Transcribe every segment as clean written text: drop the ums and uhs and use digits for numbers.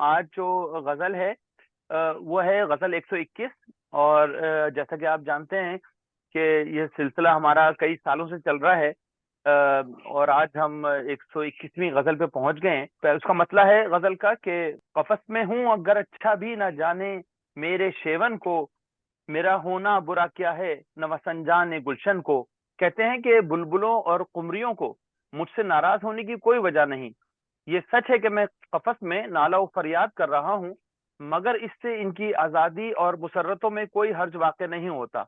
आज जो गज़ल है वो है गज़ल 121। और जैसा कि आप जानते हैं कि ये सिलसिला हमारा कई सालों से चल रहा है। और आज हम 121वीं गज़ल पे पहुँच गए हैं। तो उसका मतला है गज़ल का कि क़फ़स में हूँ अगर अच्छा भी ना जाने मेरे शेवन को, मेरा होना बुरा क्या है नवसंजान गुलशन को। कहते हैं कि बुलबुलों और कुमरियों को मुझसे नाराज होने की कोई वजह नहीं। ये सच है कि मैं कफस में नाला व फरियाद कर रहा हूँ, मगर इससे इनकी आजादी और मुसर्रतों में कोई हर्ज वाक़ नहीं होता।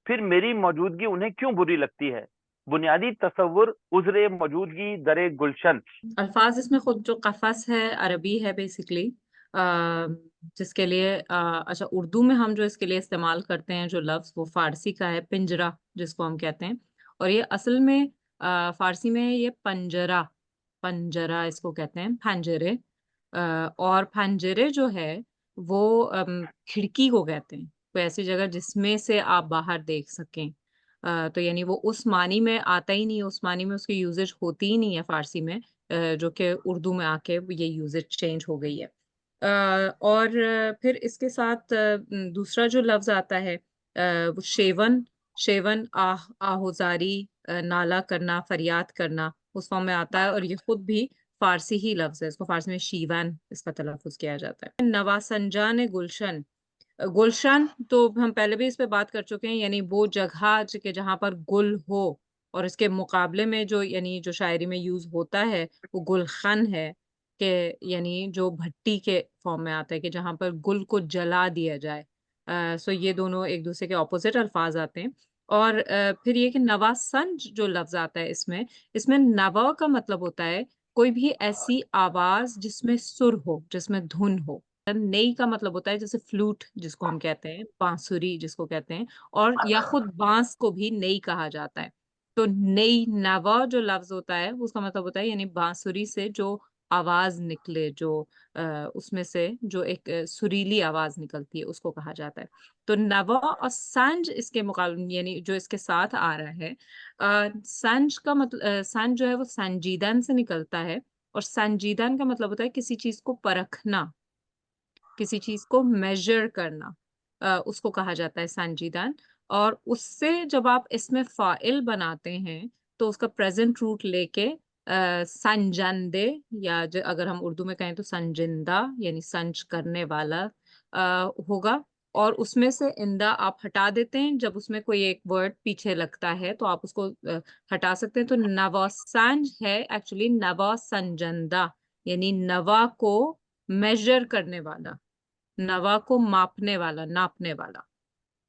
फिर मेरी मौजूदगी उन्हें क्यों बुरी लगती है? बुनियादी तसव्वुर उज़्र मौजूदगी दरे गुलशन। अल्फाज इसमें खुद जो कफ़स है अरबी है बेसिकली, जिसके लिए अच्छा उर्दू में हम जो इसके लिए इस्तेमाल करते हैं जो लफ्ज़ वो फ़ारसी का है पिंजरा जिसको हम कहते हैं। और ये असल में फ़ारसी में ये पंजरा पंजरा इसको कहते हैं पंजरे। और पंजरे जो है वो खिड़की को कहते हैं, कोई ऐसी जगह जिसमें से आप बाहर देख सकें। तो यानी वो उस मानी में आता ही नहीं है, उस मानी में उसकी यूज़ेज होती ही नहीं है फ़ारसी में, जो कि उर्दू में आके ये यूज़ेज चेंज हो गई है। और फिर इसके साथ दूसरा जो लफ्ज़ आता है वो शेवन, शेवन आहोज़ारी, नाला करना, फ़रियाद करना, उस फ़ॉर्म में आता है और ये खुद भी फ़ारसी ही लफ्ज़ है, इसको फ़ारसी में शीवन इसका तलफ़्फ़ुज़ किया जाता है। नवासंजान गुलशन, गुलशन तो हम पहले भी इस पे बात कर चुके हैं, यानी वो जगह के जहाँ पर गुल हो और इसके मुकाबले में जो यानी जो शायरी में यूज़ होता है वो गुलशन है, कि यानी जो भट्टी के फॉर्म में आता है कि जहाँ पर गुल को जला दिया जाए। सो ये दोनों एक दूसरे के ऑपोजिट अल्फाज आते हैं। और फिर ये कि नवासंज जो लफ्ज आता है इसमें, इसमें नवा का मतलब होता है कोई भी ऐसी आवाज जिसमें सुर हो, जिसमें धुन हो। नई का मतलब होता है जैसे फ्लूट जिसको हम कहते हैं, बांसुरी जिसको कहते हैं, और या खुद बांस को भी नई कहा जाता है। तो नई नवा जो लफ्ज होता है उसका मतलब होता है यानी बांसुरी से जो आवाज निकले, जो उसमें से जो एक सुरीली आवाज निकलती है उसको कहा जाता है। तो नवा और सांझ इसके मुकाबले यानी जो इसके साथ आ रहा है, सांझ का मतलब सांझ जो है वो संजीदन से निकलता है, और संजीदन का मतलब होता है किसी चीज को परखना, किसी चीज़ को मेज़र करना, उसको कहा जाता है संजीदन। और उससे जब आप इसमें फ़ाइल बनाते हैं, तो उसका प्रेज़ेंट रूट लेके संजंदे, या ज अगर हम उर्दू में कहें तो संजिंदा यानी संच करने वाला होगा। और उसमें से इंदा आप हटा देते हैं, जब उसमें कोई एक वर्ड पीछे लगता है तो आप उसको हटा सकते हैं। तो नवासंज है एक्चुअली नवासंजंदा, यानी नवा को मेज़र करने वाला। नवा को मापने वाला, नापने वाला।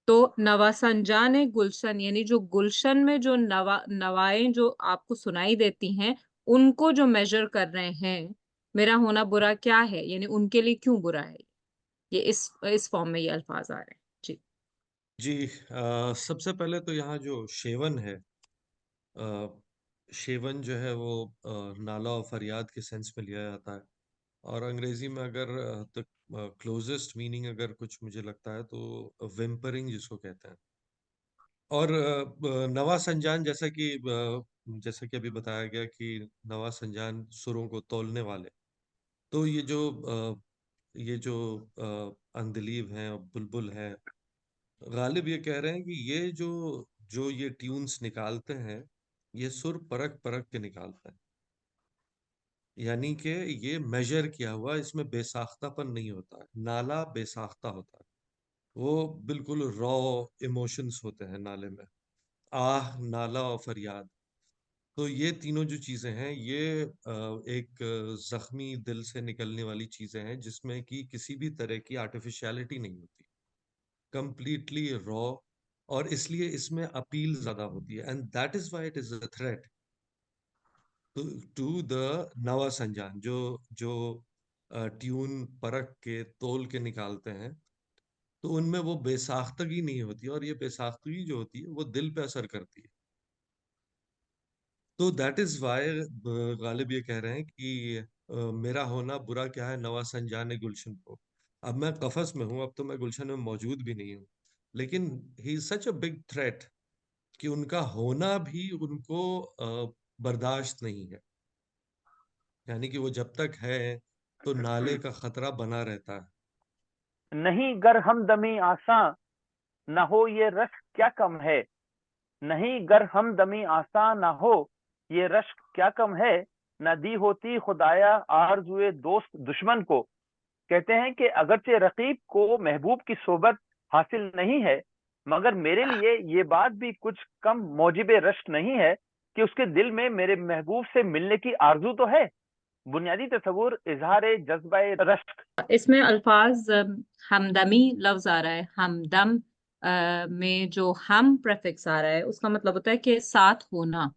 तो नवासंजान गुलशन यानी जो गुलशन में जो नवाएँ जो आपको सुनाई देती हैं, उनको जो मेज़र कर रहे हैं, मेरा होना बुरा क्या है? यानी उनके लिए क्यों बुरा है? ये इस फ़ॉर्म में ये अल्फ़ाज़ आ रहे हैं। जी। जी सबसे पहले तो यहाँ जो शेवन है, अ, शेवन जो है वो नाला और फरियाद के सेंस में लिया जाता है। और अंग्रेजी में अगर द क्लोजेस्ट मीनिंग अगर कुछ मुझे लगता है तो विम्परिंग जिसको कहते हैं। और नवा संजान जैसा कि अभी बताया गया कि नवा संजान सुरों को तौलने वाले। तो ये जो अंधलीब हैं और बुलबुल हैं, गालिब ये कह रहे हैं कि ये जो जो ये ट्यून्स निकालते हैं, ये सुर परख परख के निकालते हैं। यानी कि ये मेजर किया हुआ, इसमें बेसाख्तापन नहीं होता है। नाला बेसाख्ता होता है। वो बिल्कुल रॉ इमोशंस होते हैं नाले में। आह, नाला और फरियाद। तो ये तीनों जो चीजें हैं, ये एक जख्मी दिल से निकलने वाली चीजें हैं जिसमें कि किसी भी तरह की आर्टिफिशियलिटी नहीं होती, कंप्लीटली रॉ। और इसलिए इसमें अपील ज्यादा होती है, and that is why it is a threat to to the नवा संजान जो जो ट्यून परख के तोल के निकालते हैं। तो उनमें वो बेसाख्तगी नहीं होती, और ये बेसाख्तगी जो होती है वो दिल पे असर करती है। तो दैट इज वाई गालिब ये कह रहे हैं कि मेरा होना बुरा क्या है नवा संजान गुलशन को। अब मैं कफस में हूँ, अब तो मैं गुलशन में मौजूद भी नहीं हूँ, लेकिन he is such a big threat कि उनका होना भी उनको बर्दाश्त नहीं है। यानी कि वो जब तक है तो नाले का खतरा बना रहता है। नहीं गर हमदमी आसा, न हो ये रश्क क्या कम है। नहीं गर हमदमी आसा न हो ये रश्क क्या कम है। न दी होती खुदाया आरज़ुए दोस्त दुश्मन को। कहते हैं कि अगरचे रकीब को महबूब की सोबत हासिल नहीं है, मगर मेरे लिए ये बात भी कुछ कम मौजिब रश्क नहीं है कि उसके दिल में मेरे महबूब से मिलने की आरजू तो है। बुनियादी तस्वुर इजहार जज्बा रश्क। इसमें अल्फाज हमदमी लफ्ज आ रहा है। हमदम में जो हम प्रेफिक्स आ रहा है उसका मतलब होता है कि साथ होना,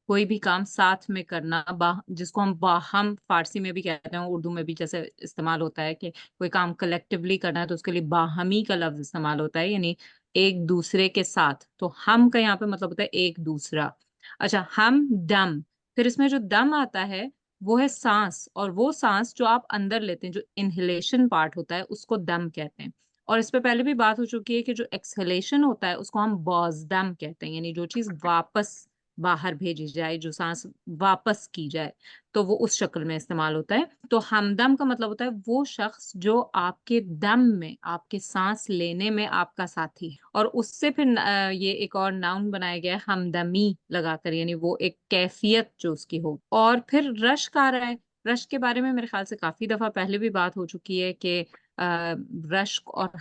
कोई भी काम साथ में करना, जिसको हम बाहम फारसी में भी कहते हैं, उर्दू में भी जैसे इस्तेमाल होता है कि कोई काम कलेक्टिवली करना है तो उसके लिए बाहमी का लफ्ज इस्तेमाल होता है, यानी एक दूसरे के साथ। तो हम का यहाँ पे मतलब होता है एक दूसरा। अच्छा, हम दम, फिर इसमें जो दम आता है वो है सांस, और वो सांस जो आप अंदर लेते हैं, जो इनहेलेशन पार्ट होता है, उसको दम कहते हैं। और इस पे पहले भी बात हो चुकी है कि जो एक्सहेलेशन होता है उसको हम बॉज़दम कहते हैं, यानी जो चीज वापस बाहर भेजी जाए, जो सांस वापस की जाए, तो वो उस शक्ल में इस्तेमाल होता है। तो हमदम का मतलब होता है वो शख्स जो आपके दम में, आपके सांस लेने में आपका साथी है। और उससे फिर ये एक और नाउन बनाया गया है हमदमी लगाकर, यानी वो एक कैफियत जो उसकी हो। और फिर रश्क आ रहा है। रश्क के बारे में मेरे ख्याल से काफी दफा पहले भी बात हो चुकी है कि रश्क और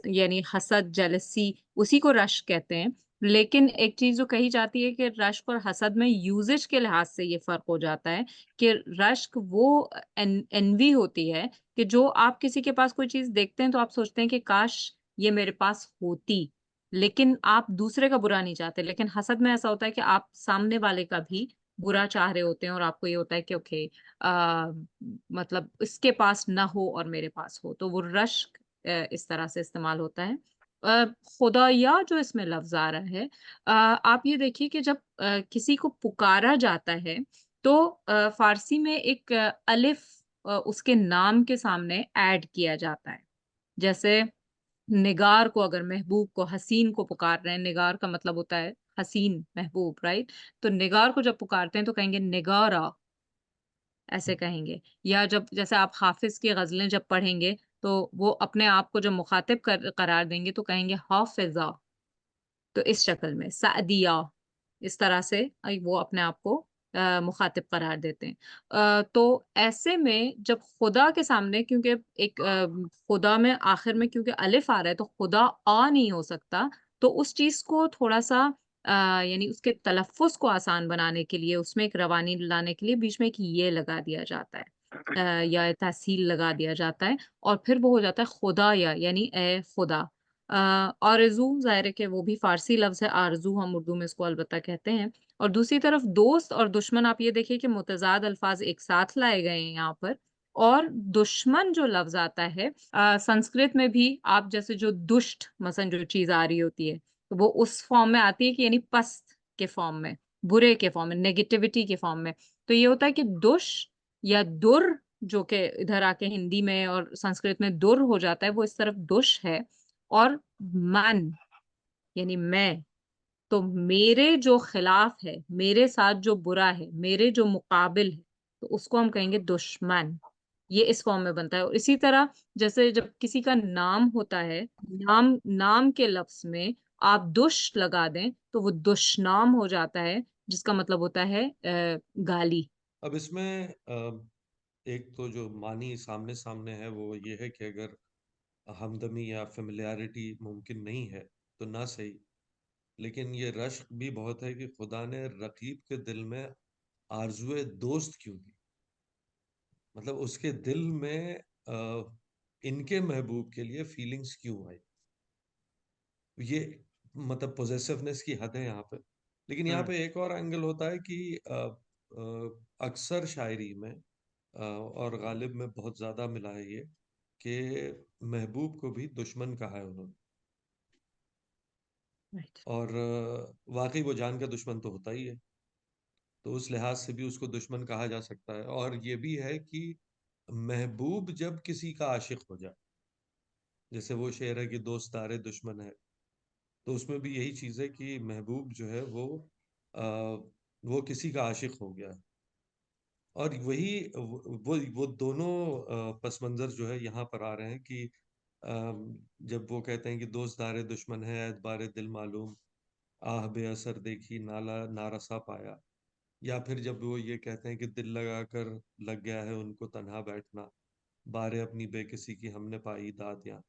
यानी हसद, जेलसी, उसी को रश्क कहते हैं। लेकिन एक चीज जो कही जाती है कि रश्क और हसद में यूजेज के लिहाज से ये फर्क हो जाता है कि रश्क वो एनवी होती है कि जो आप किसी के पास कोई चीज देखते हैं तो आप सोचते हैं कि काश ये मेरे पास होती, लेकिन आप दूसरे का बुरा नहीं चाहते। लेकिन हसद में ऐसा होता है कि आप सामने वाले का भी बुरा चाह रहे होते हैं, और आपको ये होता है कि ओके, मतलब इसके पास ना हो और मेरे पास हो, तो वो रश्क इस तरह से इस्तेमाल होता है। खुदाया जो इसमें लफ्ज आ रहा है, आप ये देखिए कि जब किसी को पुकारा जाता है तो फारसी में एक अलिफ उसके नाम के सामने ऐड किया जाता है। जैसे निगार को, अगर महबूब को, हसीन को पुकार रहे हैं, निगार का मतलब होता है हसीन, महबूब, राइट। तो निगार को जब पुकारते हैं तो कहेंगे निगारा, ऐसे कहेंगे। या जब जैसे आप हाफिज की गजलें जब पढ़ेंगे तो वो अपने आप को जब मुखातिब करार देंगे तो कहेंगे हाफिजा। तो इस शक्ल में सादिया, इस तरह से वो अपने आप को मुखातिब करार देते हैं। तो ऐसे में जब खुदा के सामने, क्योंकि एक खुदा में आखिर में क्योंकि अलिफ आ रहा है तो खुदा आ नहीं हो सकता, तो उस चीज को थोड़ा सा यानी उसके तलफ्फुज को आसान बनाने के लिए, उसमें एक रवानी लाने के लिए बीच में एक ये लगा दिया जाता है, या तहसील लगा दिया जाता है, और फिर वो हो जाता है खुदा, या यानी ए खुदा। आरज़ू, ज़ाहिर है कि वो भी फारसी लफ्ज़ है, आरज़ू हम उर्दू में इसको अलबत्ता कहते हैं। और दूसरी तरफ दोस्त और दुश्मन, आप ये देखिए कि मुतज़ाद अल्फाज एक साथ लाए गए हैं यहाँ पर। और दुश्मन जो लफ्ज़ आता है संस्कृत में भी, आप जैसे जो दुष्ट मसलन जो चीज़ आ रही होती है तो वो उस फॉर्म में आती है कि यानी पस्त के फॉर्म में, बुरे के फॉर्म में, नेगेटिविटी के फॉर्म में। तो ये होता है कि दुश या दुर, जो कि इधर आके हिंदी में और संस्कृत में दुर हो जाता है, वो इस तरफ दुश है। और मन यानी मैं, तो मेरे जो खिलाफ है, मेरे साथ जो बुरा है, मेरे जो मुकाबिल है, तो उसको हम कहेंगे दुश्मन। ये इस फॉर्म में बनता है। और इसी तरह जैसे जब किसी का नाम होता है, नाम नाम के लफ्ज में आप दुश लगा दें तो वो दुश्नाम हो जाता है, जिसका मतलब होता है गाली। अब इसमें एक तो जो मानी सामने सामने है वो ये है कि अगर हमदमी या फेमिलियरिटी मुमकिन नहीं है तो ना सही, लेकिन ये रश्क भी बहुत है कि खुदा ने रकीब के दिल में आरजुए दोस्त क्यों दी। मतलब उसके दिल में इनके महबूब के लिए फीलिंग्स क्यों आई। ये मतलब पोजेसिवनेस की हद है यहाँ पे। लेकिन यहाँ हम्म। पे एक और एंगल होता है कि अक्सर शायरी में और गालिब में बहुत ज्यादा मिला है ये कि महबूब को भी दुश्मन कहा है उन्होंने। राइट। और वाकई वो जान का दुश्मन तो होता ही है, तो उस लिहाज से भी उसको दुश्मन कहा जा सकता है। और ये भी है कि महबूब जब किसी का आशिक हो जाए, जैसे वो शेर है कि दोस्त तारे दुश्मन है, तो उसमें भी यही चीज है कि महबूब जो है वो किसी का आशिक हो गया है। और वही वो दोनों पस मंजर जो है यहाँ पर आ रहे हैं कि जब वो कहते हैं कि दोस्त दारे दुश्मन है एतबारे दिल मालूम, आह बेअसर देखी नाला नारसा पाया, या फिर जब वो ये कहते हैं कि दिल लगा कर लग गया है उनको तन्हा बैठना, बारे अपनी बेकसी की हमने पाई दाद यहाँ।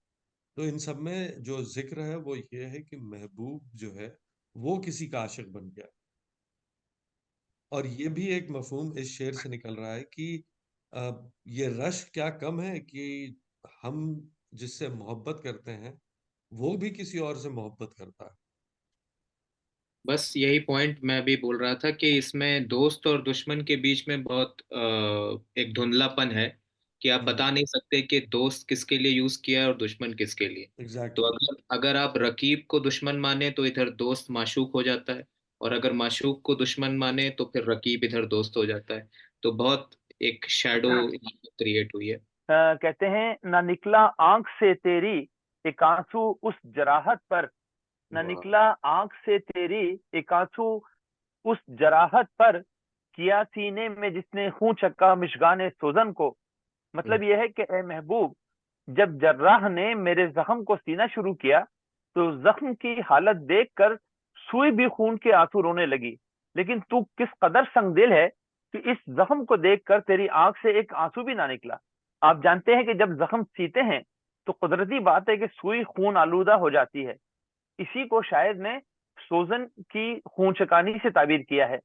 तो इन सब में जो जिक्र है वो ये है कि महबूब जो है वो किसी का आशिक बन गया। और ये भी एक मफहूम इस शेर से निकल रहा है कि ये रश क्या कम है कि हम जिससे मोहब्बत करते हैं वो भी किसी और से मोहब्बत करता है। बस यही पॉइंट मैं भी बोल रहा था कि इसमें दोस्त और दुश्मन के बीच में बहुत एक धुंधलापन है कि आप बता नहीं सकते कि दोस्त किसके लिए यूज किया है और दुश्मन किसके लिए। तो एग्जैक्टली। अगर अगर आप रकीब को दुश्मन माने तो इधर दोस्त माशूक हो जाता है, और अगर माशूक को दुश्मन माने तो फिर रकीब इधर दोस्त हो जाता है। तो बहुत एक शैडो क्रिएट हुई है। कहते हैं ना निकला आंख से तेरी एक आंसू उस जराहत पर, न वाह। निकला आंख से तेरी एक आंसू उस जराहत पर, किया सीने में जिसने खून चक्का मिशगाने सोजन को। मतलब यह है कि ए महबूब, जब जर्राह ने मेरे जख्म को सीना शुरू किया तो जख्म की हालत देखकर सुई भी खून के आंसू रोने लगी। लेकिन तू किस कदर संगदिल है कि इस जख्म को देखकर तेरी आंख से एक आंसू भी ना निकला। आप जानते हैं कि जब जख्म सीते हैं तो कुदरती बात है कि सुई खून आलूदा हो जाती है। इसी को शायर ने सोजन की खून चकानी से ताबीर किया है।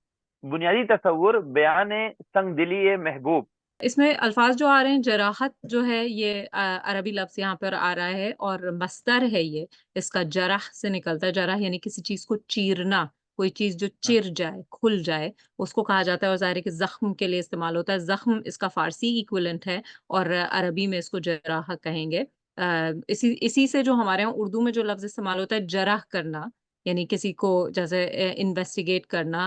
बुनियादी तस्वुर बयान संगदिली महबूब। इसमें अल्फाज जो आ रहे हैं, जराहत जो है ये अरबी लफ्ज यहाँ पर आ रहा है और मस्दर है ये, इसका जराह से निकलता है। जराह यानी किसी चीज को चीरना, कोई चीज जो चिर जाए, खुल जाए, उसको कहा जाता है। और ज़ाहिर है कि जख्म के लिए इस्तेमाल होता है। जख्म इसका फारसी इक्विवेलेंट है और अरबी में इसको जराह कहेंगे। इसी इसी से जो हमारे यहाँ उर्दू में जो लफ्ज इस्तेमाल होता है, जराह करना, यानी किसी को जैसे इन्वेस्टिगेट करना,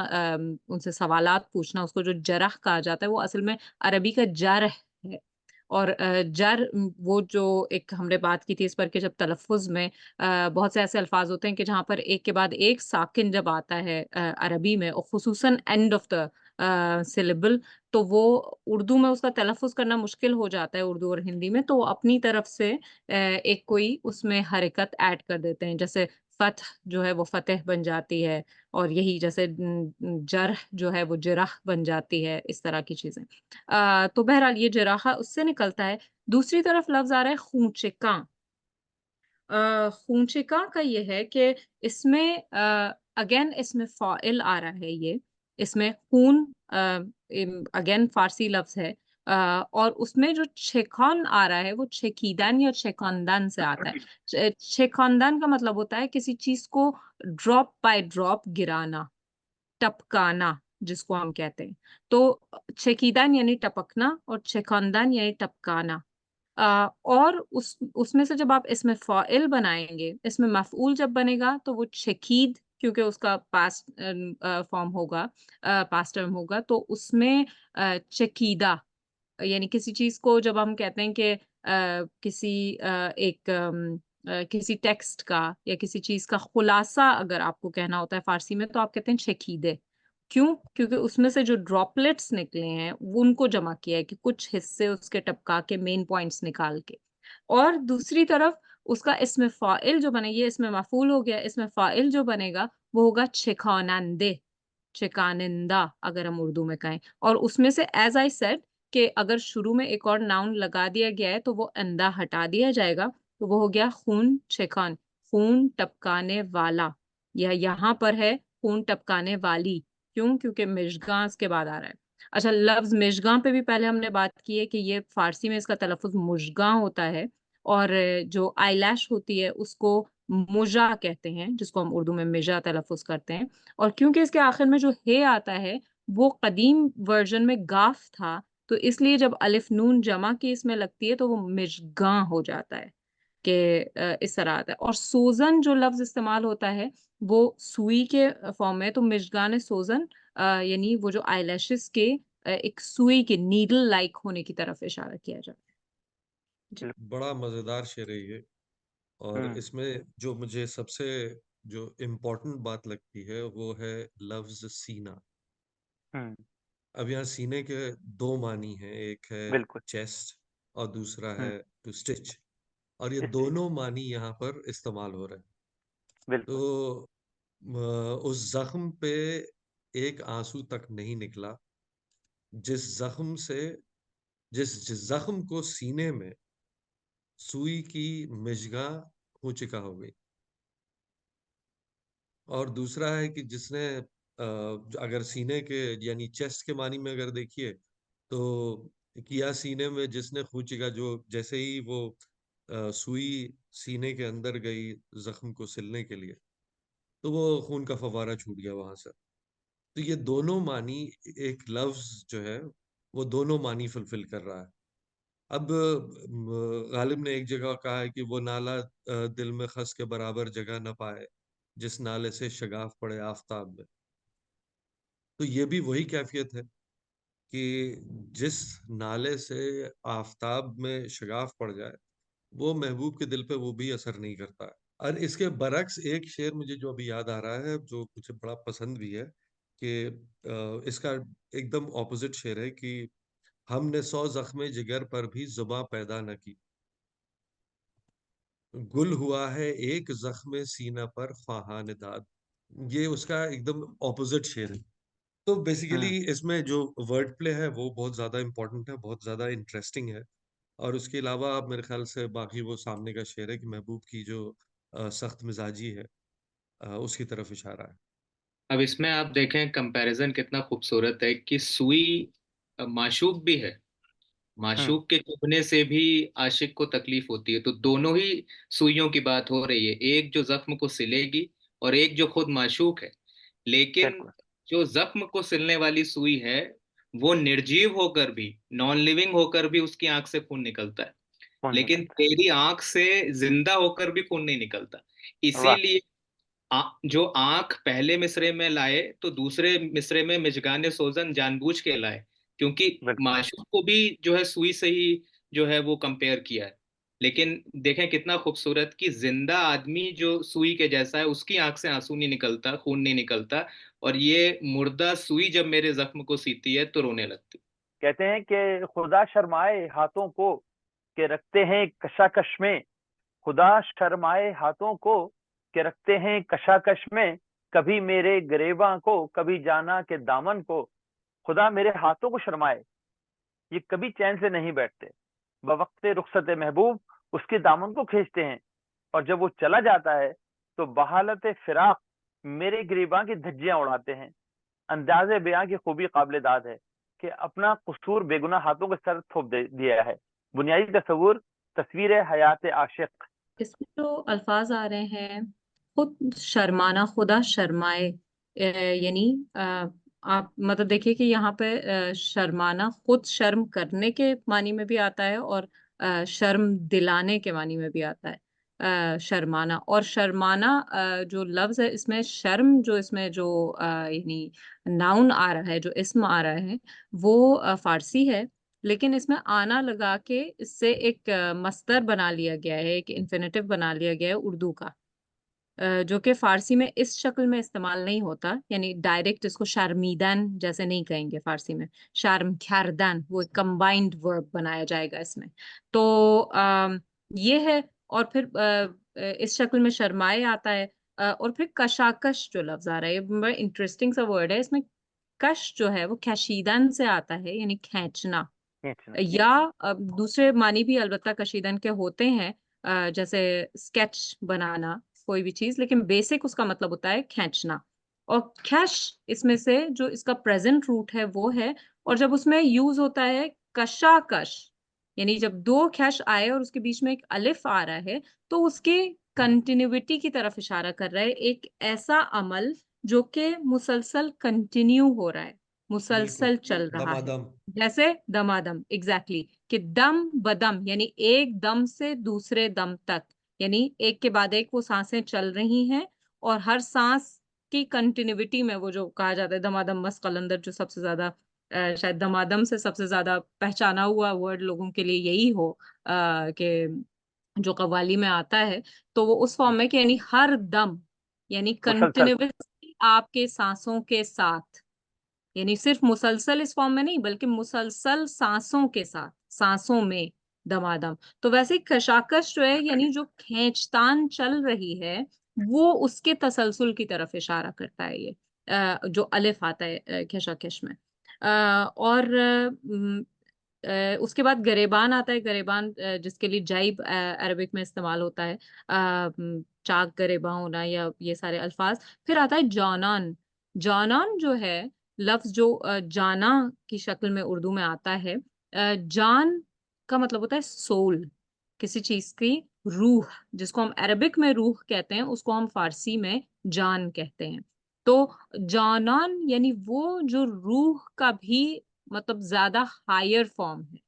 उनसे सवालात पूछना, उसको जो जरह कहा जाता है वो असल में अरबी का जरह है। और जर वो जो एक हमने बात की थी इस पर कि जब तलफ़ुज़ में बहुत से ऐसे अल्फाज होते हैं कि जहाँ पर एक के बाद एक साकिन जब आता है अरबी में, और खुसूसन एंड ऑफ द सिलेबल, तो वो उर्दू में उसका तलफ़ुज़ करना मुश्किल हो जाता है, उर्दू और हिंदी में। तो वो अपनी तरफ से एक कोई उसमें हरकत ऐड कर देते हैं। जैसे फ़तह जो है वो फ़तेह बन जाती है, और यही जैसे जरह जो है वो जिरह बन जाती है, इस तरह की चीज़ें। तो बहरहाल ये जराहा उससे निकलता है। दूसरी तरफ लफ्ज़ आ रहा है खूंचेकां। खूंचेकां का ये है कि इसमें अगेन इसमें फ़ाइल आ रहा है ये। इसमें खून अगेन फ़ारसी लफ्ज़ है। और उसमें जो छेखान आ रहा है वो छेकीदान या छेखानदान से आता है। छेखानदान का मतलब होता है किसी चीज़ को ड्रॉप बाय ड्रॉप गिराना, टपकाना जिसको हम कहते हैं। तो छेकीदान यानी टपकना और छेखानदान यानी टपकाना। और उसमें से जब आप इसमें फ़ाइल बनाएँगे, इसमें मफ़ऊल जब बनेगा तो वो छकीद, क्योंकि उसका पास्ट फॉर्म होगा, पास्ट टर्म होगा, तो उसमें चकीदा, यानी किसी चीज़ को जब हम कहते हैं कि किसी किसी टेक्स्ट का या किसी चीज़ का खुलासा अगर आपको कहना होता है फ़ारसी में, तो आप कहते हैं चकीदे। क्यों? क्योंकि उसमें से जो ड्रॉपलेट्स निकले हैं, वो उनको जमा किया है कि कुछ हिस्से उसके टपका के मेन पॉइंट्स निकाल के। और दूसरी तरफ उसका इसमें फ़ाइल जो बने, ये इसमें मफ़ऊल हो गया, इसमें फ़ाइल जो बनेगा वो होगा छिखानंदे, छिकानिंदा अगर हम उर्दू में कहें। और उसमें से एज़ आई सेड कि अगर शुरू में एक और नाउन लगा दिया गया है तो वो अंदा हटा दिया जाएगा, तो वो हो गया खून छिकान, खून टपकाने वाला। या यहाँ पर है खून टपकाने वाली। क्यों? क्योंकि मिशगां इसके बाद आ रहा है। अच्छा, लफ्ज़ मिशगां पे भी पहले हमने बात की है कि ये फ़ारसी में इसका तलफ़्फ़ुज़ मुशगां होता है, और जो आईलैश होती है उसको मुजा कहते हैं, जिसको हम उर्दू में मिजा तलफ़्फ़ुज़ करते हैं। और क्योंकि इसके आखिर में जो हे आता है, वो कदीम वर्ज़न में गाफ था, तो इसलिए जब अलिफ नून जमा की इसमें लगती है तो वो मिशगां हो जाता है कि इस तरह आता है। और सोज़न जो लफ्ज़ इस्तेमाल होता है, वो सुई के फॉर्म में, तो मिशगान सोज़न यानी वो जो आईलैशेज़ के एक सुई के नीडल लाइक होने की तरफ इशारा किया जाता है। जी। बड़ा मजेदार शेर है ये। और हम्म। इसमें जो मुझे सबसे जो इम्पोर्टेंट बात लगती है वो है लफ्ज सीना। हम्म। अब यहाँ सीने के दो मानी हैं, एक है बिल्कुल। चेस्ट और दूसरा है टू स्टिच, और ये स्टिच। दोनों मानी यहाँ पर इस्तेमाल हो रहे हैं। बिल्कुल। तो उस जख्म पे एक आंसू तक नहीं निकला, जिस जख्म से जिस जख्म को सीने में सुई की मिजगा हो चुका हो गई। और दूसरा है कि जिसने अगर सीने के यानी चेस्ट के मानी में अगर देखिए तो किया सीने में जिसने खूंचिका, जो जैसे ही वो सुई सीने के अंदर गई जख्म को सिलने के लिए, तो वो खून का फवारा छूट गया वहां से। तो ये दोनों मानी, एक लफ्ज जो है वो दोनों मानी फुलफिल कर रहा है। अब गालिब ने एक जगह कहा है कि वो नाला दिल में खस के बराबर जगह न पाए, जिस नाले से शगाफ पड़े आफताब में। तो ये भी वही कैफियत है कि जिस नाले से आफताब में शगाफ पड़ जाए, वो महबूब के दिल पे वो भी असर नहीं करता है। और इसके बरक्स एक शेर मुझे जो अभी याद आ रहा है, जो मुझे बड़ा पसंद भी है, कि इसका एकदम ऑपोजिट शेर है कि हमने 100 जख्मे जिगर पर भी जुबां पैदा न की, गुल हुआ है एक जख्म सीना पर ख्वाहान दाद। ये उसका एकदम ऑपोजिट शेर है। तो बेसिकली इसमें जो वर्ड प्ले है वो बहुत ज्यादा इंपॉर्टेंट है, बहुत ज्यादा इंटरेस्टिंग है। और उसके अलावा मेरे ख्याल से बाकी वो सामने का शेर है कि महबूब की जो सख्त मिजाजी है, उसकी तरफ इशारा है। अब इसमें आप देखें कंपैरिजन कितना खूबसूरत है कि सुई माशूक भी है, हम्म। माशूक के चुभने से भी आशिक को तकलीफ होती है। तो दोनों ही सुइयों की बात हो रही है, एक जो जख्म को सिलेगी और एक जो खुद माशूक है। लेकिन बिल्कुल। जो जख्म को सिलने वाली सुई है वो निर्जीव होकर भी, नॉन लिविंग होकर भी उसकी आंख से खून निकलता है, कौन लेकिन निकलता तेरी आंख से जिंदा होकर भी खून नहीं निकलता। है? वाह। इसीलिए जो आंख पहले मिसरे में लाए तो दूसरे मिसरे में मिजगाने सोजन जानबूझ के लाए, क्योंकि बिल्कुल। माशूक को भी जो है सुई से ही जो है वो कंपेयर किया है। लेकिन देखें कितना खूबसूरत कि जिंदा आदमी जो सुई के जैसा है उसकी आंख से आंसू नहीं निकलता, खून नहीं निकलता, और ये मुर्दा सुई जब मेरे जख्म को सीती है तो रोने लगती। कहते हैं कि खुदा शर्माए हाथों को के रखते हैं कशाकश में, खुदा शर्माए हाथों को के रखते हैं कशाकश में, कभी मेरे गिरेबां को कभी जाना के दामन को। खुदा मेरे हाथों को शर्माए, ये कभी चैन से नहीं बैठते, बवक्त रुखसत महबूब उसके दामन को खींचते हैं, और जब वो चला जाता है तो बहालत फिराक मेरे गिरेबां की धज्जियां उड़ाते हैं। अंदाजे बयां की खूबी काबिल दाद है कि अपना कसूर बेगुनाह हाथों के सर थोप दिया है। बुनियादी तस्वुर तस्वीर है हयात आशिक। इसमें जो अल्फाज आ रहे हैं, खुद शर्माना, खुदा शर्माए, यानी आप मतलब देखिए कि यहाँ पे शर्माना खुद शर्म करने के मानी में भी आता है, और शर्म दिलाने के मानी में भी आता है। शर्माना और शर्माना जो लफ्ज है, इसमें शर्म जो इसमें जो यानी नाउन आ रहा है, जो इस्म आ रहा है, वो फारसी है, लेकिन इसमें आना लगा के इससे एक मस्दर बना लिया गया है, एक इन्फिनेटिव बना लिया गया है उर्दू का, जो कि फारसी में इस शक्ल में इस्तेमाल नहीं होता, यानी डायरेक्ट इसको शर्मीदान जैसे नहीं कहेंगे फारसी में, शर्म ख्यारदान, वो एक कंबाइंड वर्ब बनाया जाएगा इसमें। तो ये है। और फिर इस शक्ल में शर्माए आता है। और फिर कशाकश जो लफ्ज आ रहा है, ये बड़ा इंटरेस्टिंग सा वर्ड है। इसमें कश जो है वो कशीदन से आता है, यानी खींचना, खींचना। या दूसरे मानी भी अलबत्ता कशीदन के होते हैं, जैसे स्केच बनाना कोई भी चीज, लेकिन बेसिक उसका मतलब होता है खींचना। और कैश इसमें से जो इसका प्रेजेंट रूट है वो है, और जब उसमें यूज होता है कशाकश, यानी जब दो कैश आए और उसके बीच में एक अलिफ आ रहा है, तो उसके कंटिन्यूटी की तरफ इशारा कर रहा है, एक ऐसा अमल जो कि मुसलसल कंटिन्यू हो रहा है, बिल्कुल, मुसलसल चल रहा है। दमादम। जैसे दमादम, एग्जैक्टली कि दम बदम, यानी एक दम से दूसरे दम तक, यानी एक के बाद एक वो सांसें चल रही हैं, और हर सांस की कंटिन्यूटी में वो जो कहा जाता है दमादम मस्त कलंदर, जो सबसे ज्यादा शायद दमादम से सबसे ज्यादा पहचाना हुआ वर्ड लोगों के लिए यही हो, कि जो कव्वाली में आता है, तो वो उस फॉर्म में कि यानी हर दम, यानी मुसलसल। कंटिन्यूसली आपके सांसों के साथ, यानी सिर्फ मुसलसल इस फॉर्म में नहीं, बल्कि मुसलसल सांसों के साथ, सांसों में दमादम। तो वैसे ही कशाकश जो है, यानी जो खींचतान चल रही है, वो उसके तसलसल की तरफ इशारा करता है ये जो अलिफ आता है कशाकश में। और उसके बाद गरेबान आता है। गरेबान जिसके लिए जाइब अरबिक में इस्तेमाल होता है, चाक गरेबा होना या ये सारे अल्फाज। फिर आता है जानान। जानान जो है लफ्ज, जो जाना की शक्ल में उर्दू में आता है। जान का मतलब होता है सोल, किसी चीज की रूह। जिसको हम अरबिक में रूह कहते हैं, उसको हम फारसी में जान कहते हैं। तो जानान यानी वो जो रूह का भी मतलब ज्यादा हायर फॉर्म है,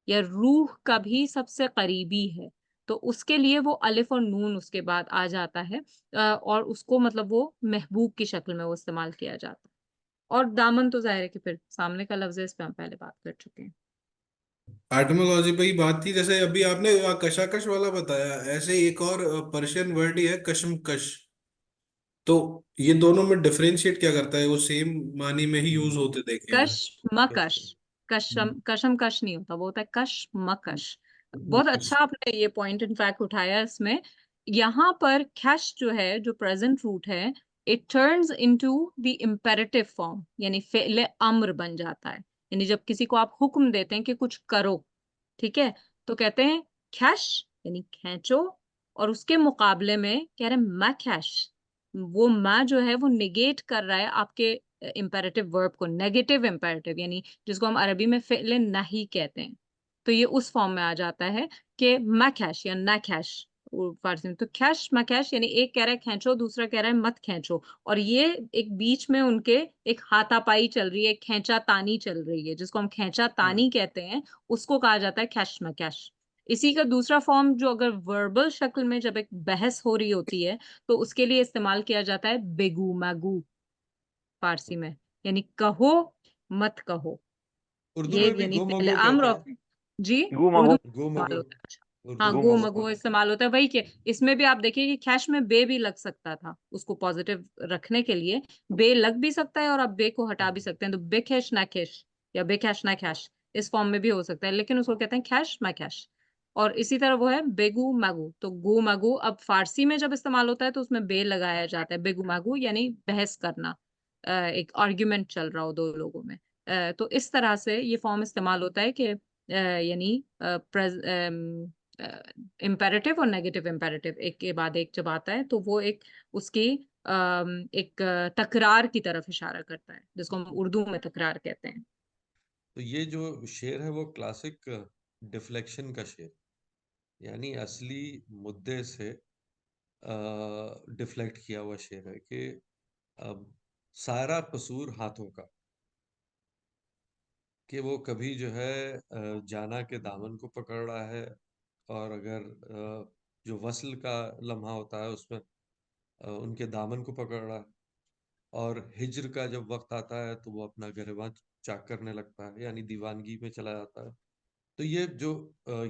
या रूह का भी सबसे करीबी है। तो उसके लिए वो अलिफ और नून उसके बाद आ जाता है, और उसको मतलब वो महबूब की शक्ल में वो इस्तेमाल किया जाता है। और दामन तो जाहिर है कि फिर सामने का लफ्ज है, इस पे हम पहले बात कर चुके हैं। एटमोलॉजी पे ही बात थी, जैसे अभी आपने कशाकश वाला बताया, ऐसे एक और पर्शियन वर्ड ही है कशमकश। तो ये दोनों में डिफरेंशिएट क्या करता है? वो सेम मानी में ही यूज होते देखे हैं। कशमकश। हम्म। कशमकश नहीं होता, वो होता है कशमकश। बहुत अच्छा आपने ये पॉइंट इनफैक्ट उठाया इसमें। यहाँ पर कैश जो है, जो प्रेजेंट रूट है, it turns into the imperative form, यानी फेले अम्र बन जाता है। यानी जब किसी को आप हुक्म देते हैं कि कुछ करो, ठीक है, तो कहते हैं कैश, यानी खींचो। और उसके मुकाबले में कह रहे हैं मैं कैश। वो मैं जो है वो निगेट कर रहा है आपके इम्पेरेटिव वर्ब को, नेगेटिव इम्पेरेटिव, यानी जिसको हम अरबी में फ़िल नहीं कहते हैं। तो ये उस फॉर्म में आ जाता है कि मकैश या नकैश फारसी में। तो कैश मकैश, यानी एक कह रहा है खींचो, दूसरा कह रहा है मत खींचो। और ये एक बीच में उनके एक हाथापाई चल रही है, खींचा तानी चल रही है, जिसको हम खींचा तानी कहते हैं, उसको कहा जाता है कैश मकैश। इसी का दूसरा फॉर्म, जो अगर वर्बल शक्ल में जब एक बहस हो रही होती है, तो उसके लिए इस्तेमाल किया जाता है बेगू मैगू फारसी में, यानी कहो मत कहो। उर्दू ये में भी यानी गो पहले मगो अम्र कहते और हैं। जी गु उर्दू मगो। में गो इस्तेमाल मगो होता है। अच्छा, उर्दू हाँ गु में गो मगो। मगो इस्तेमाल होता है। वही के इसमें भी आप देखिए कि कैश में बे भी लग सकता था, उसको पॉजिटिव रखने के लिए बे लग भी सकता है, और आप बे को हटा भी सकते हैं। तो बे कैश ना कैश, या बे कैश ना कैश, इस फॉर्म में भी हो सकता है, लेकिन उसको कहते हैं कैश मा कैश। और इसी तरह वो है बेगू मागू। तो गो मागू अब फारसी में जब इस्तेमाल होता है तो उसमें बे लगाया जाता है, बेगू मागू यानी बहस करना, एक आर्ग्यूमेंट चल रहा हो दो लोगों में। तो इस तरह से ये फॉर्म इस्तेमाल होता है कि यानी इम्पेरेटिव और नेगेटिव इम्पेरेटिव एक के बाद एक जब आता है, तो वो एक उसकी एक तकरार की तरफ इशारा करता है, जिसको हम उर्दू में तकरार कहते हैं। तो ये जो शेर है वो क्लासिक डिफ्लेक्शन का शेर, यानी असली मुद्दे से डिफ्लेक्ट किया हुआ शेर है कि अब सारा कसूर हाथों का, कि वो कभी जो है जाना के दामन को पकड़ रहा है, और अगर जो वस्ल का लम्हा होता है उसमें उनके दामन को पकड़ रहा है, और हिज्र का जब वक्त आता है तो वो अपना गिरबान चाक करने लगता है, यानी दीवानगी में चला जाता है। तो ये जो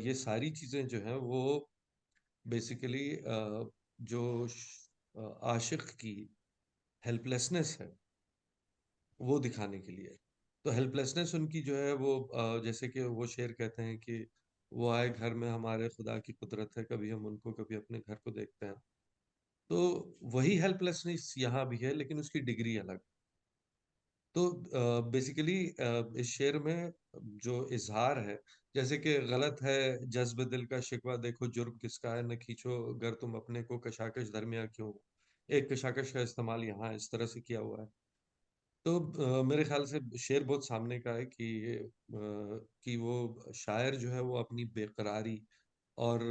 ये सारी चीजें जो हैं वो बेसिकली जो आशिक की हेल्पलेसनेस है वो दिखाने के लिए। तो हेल्पलेसनेस उनकी जो है वो जैसे कि वो शेर कहते हैं कि वो आए घर में हमारे, खुदा की कुदरत है, कभी हम उनको कभी अपने घर को देखते हैं। तो वही हेल्पलेसनेस यहाँ भी है, लेकिन उसकी डिग्री अलग। तो बेसिकली इस शेर में जो इजहार है, जैसे कि गलत है जज्ब दिल का शिकवा, देखो जुर्म किसका है, न खींचो अगर तुम अपने को, कशाकश दरमिया क्यों। एक कशाकश का इस्तेमाल यहाँ इस तरह से किया हुआ है। तो मेरे ख्याल से शेर बहुत सामने का है कि वो शायर जो है वो अपनी बेकरारी और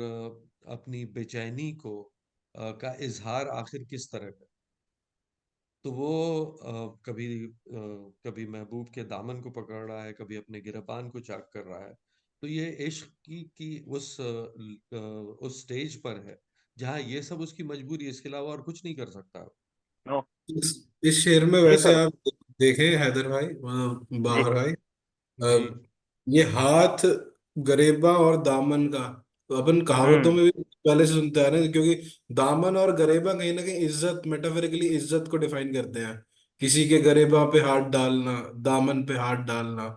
अपनी बेचैनी को का इजहार आखिर किस तरह का। तो वो कभी महबूब के दामन को पकड़ रहा है, कभी अपने गिरबान को चाक कर रहा है। तो ये इश्क की उस स्टेज पर है जहाँ ये सब उसकी मजबूरी है, इसके अलावा और कुछ नहीं कर सकता। नो, इस शेर में सही वैसे फर आप देखें हैदर भाई, जी। बाहर भाई, जी ये हाथ, गरेबा और दामन का, तो अपन कहावतों हम्म। में भी पहले से सुनते आ रहे हैं, क्योंकि दामन और गरेबा कहीं ना कहीं इज्जत, मेटाफोरिकली इज्जत को डिफाइन करते हैं। किसी के गरेबा पे हाथ डालना, दामन पे हाथ डालना।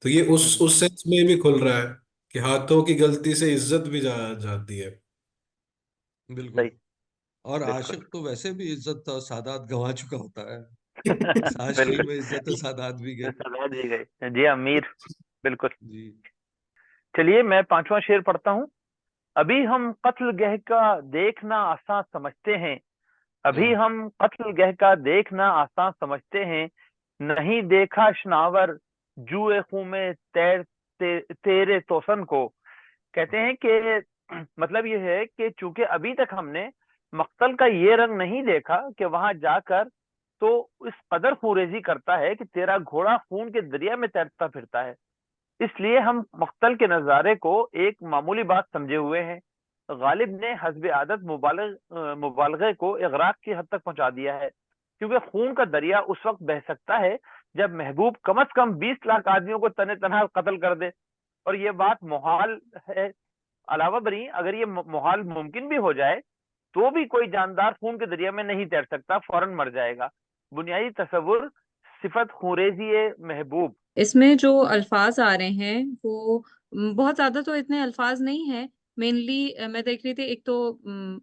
तो ये उस हम्म, उस सेंस में भी खुल रहा है कि हाथों की गलती से इज्जत भी जा जाती है। बिल्कुल। सही, और बिल्कुल। आशिक तो वैसे भी इज्जत और सादात गंवा चुका होता है। इस आशिकी बिल्कुल, में इज्जत और सादात भी गई। सदा जी गई जी, अमीर। बिल्कुल। जी। चलिए मैं पांचवा शेर पढ़ता हूँ। अभी हम कत्ल गह का देखना आसान समझते हैं, अभी वाह। हम कत्ल गह का देखना आसान समझते हैं, नहीं देखा शनावर जुए खूं में तेरे तोसन को। कहते हैं कि मतलब ये है कि चूंकि अभी तक हमने मक्तल का ये रंग नहीं देखा कि वहां जाकर तो इस कदर खूरेजी करता है कि तेरा घोड़ा खून के दरिया में तैरता फिरता है, इसलिए हम मक्तल के नज़ारे को एक मामूली बात समझे हुए हैं। गालिब ने हस्ब आदत मुबालगे को इगराक की हद तक पहुंचा दिया है, क्योंकि खून का दरिया उस वक्त बह सकता है जब महबूब कम से कम 20 लाख आदमियों को तने तनहा कत्ल कर दे, और ये बात मुहाल है। अलावा बरी अगर ये मुहाल मुमकिन भी हो जाए तो भी कोई जानदार खून के दरिया में नहीं तैर सकता, फौरन मर जाएगा। बुनियादी तस्वुर सिफत खुरेजी महबूब। इसमें जो अल्फाज आ रहे हैं वो बहुत ज्यादा तो इतने अल्फाज नहीं है। मेनली मैं देख रही थी, एक तो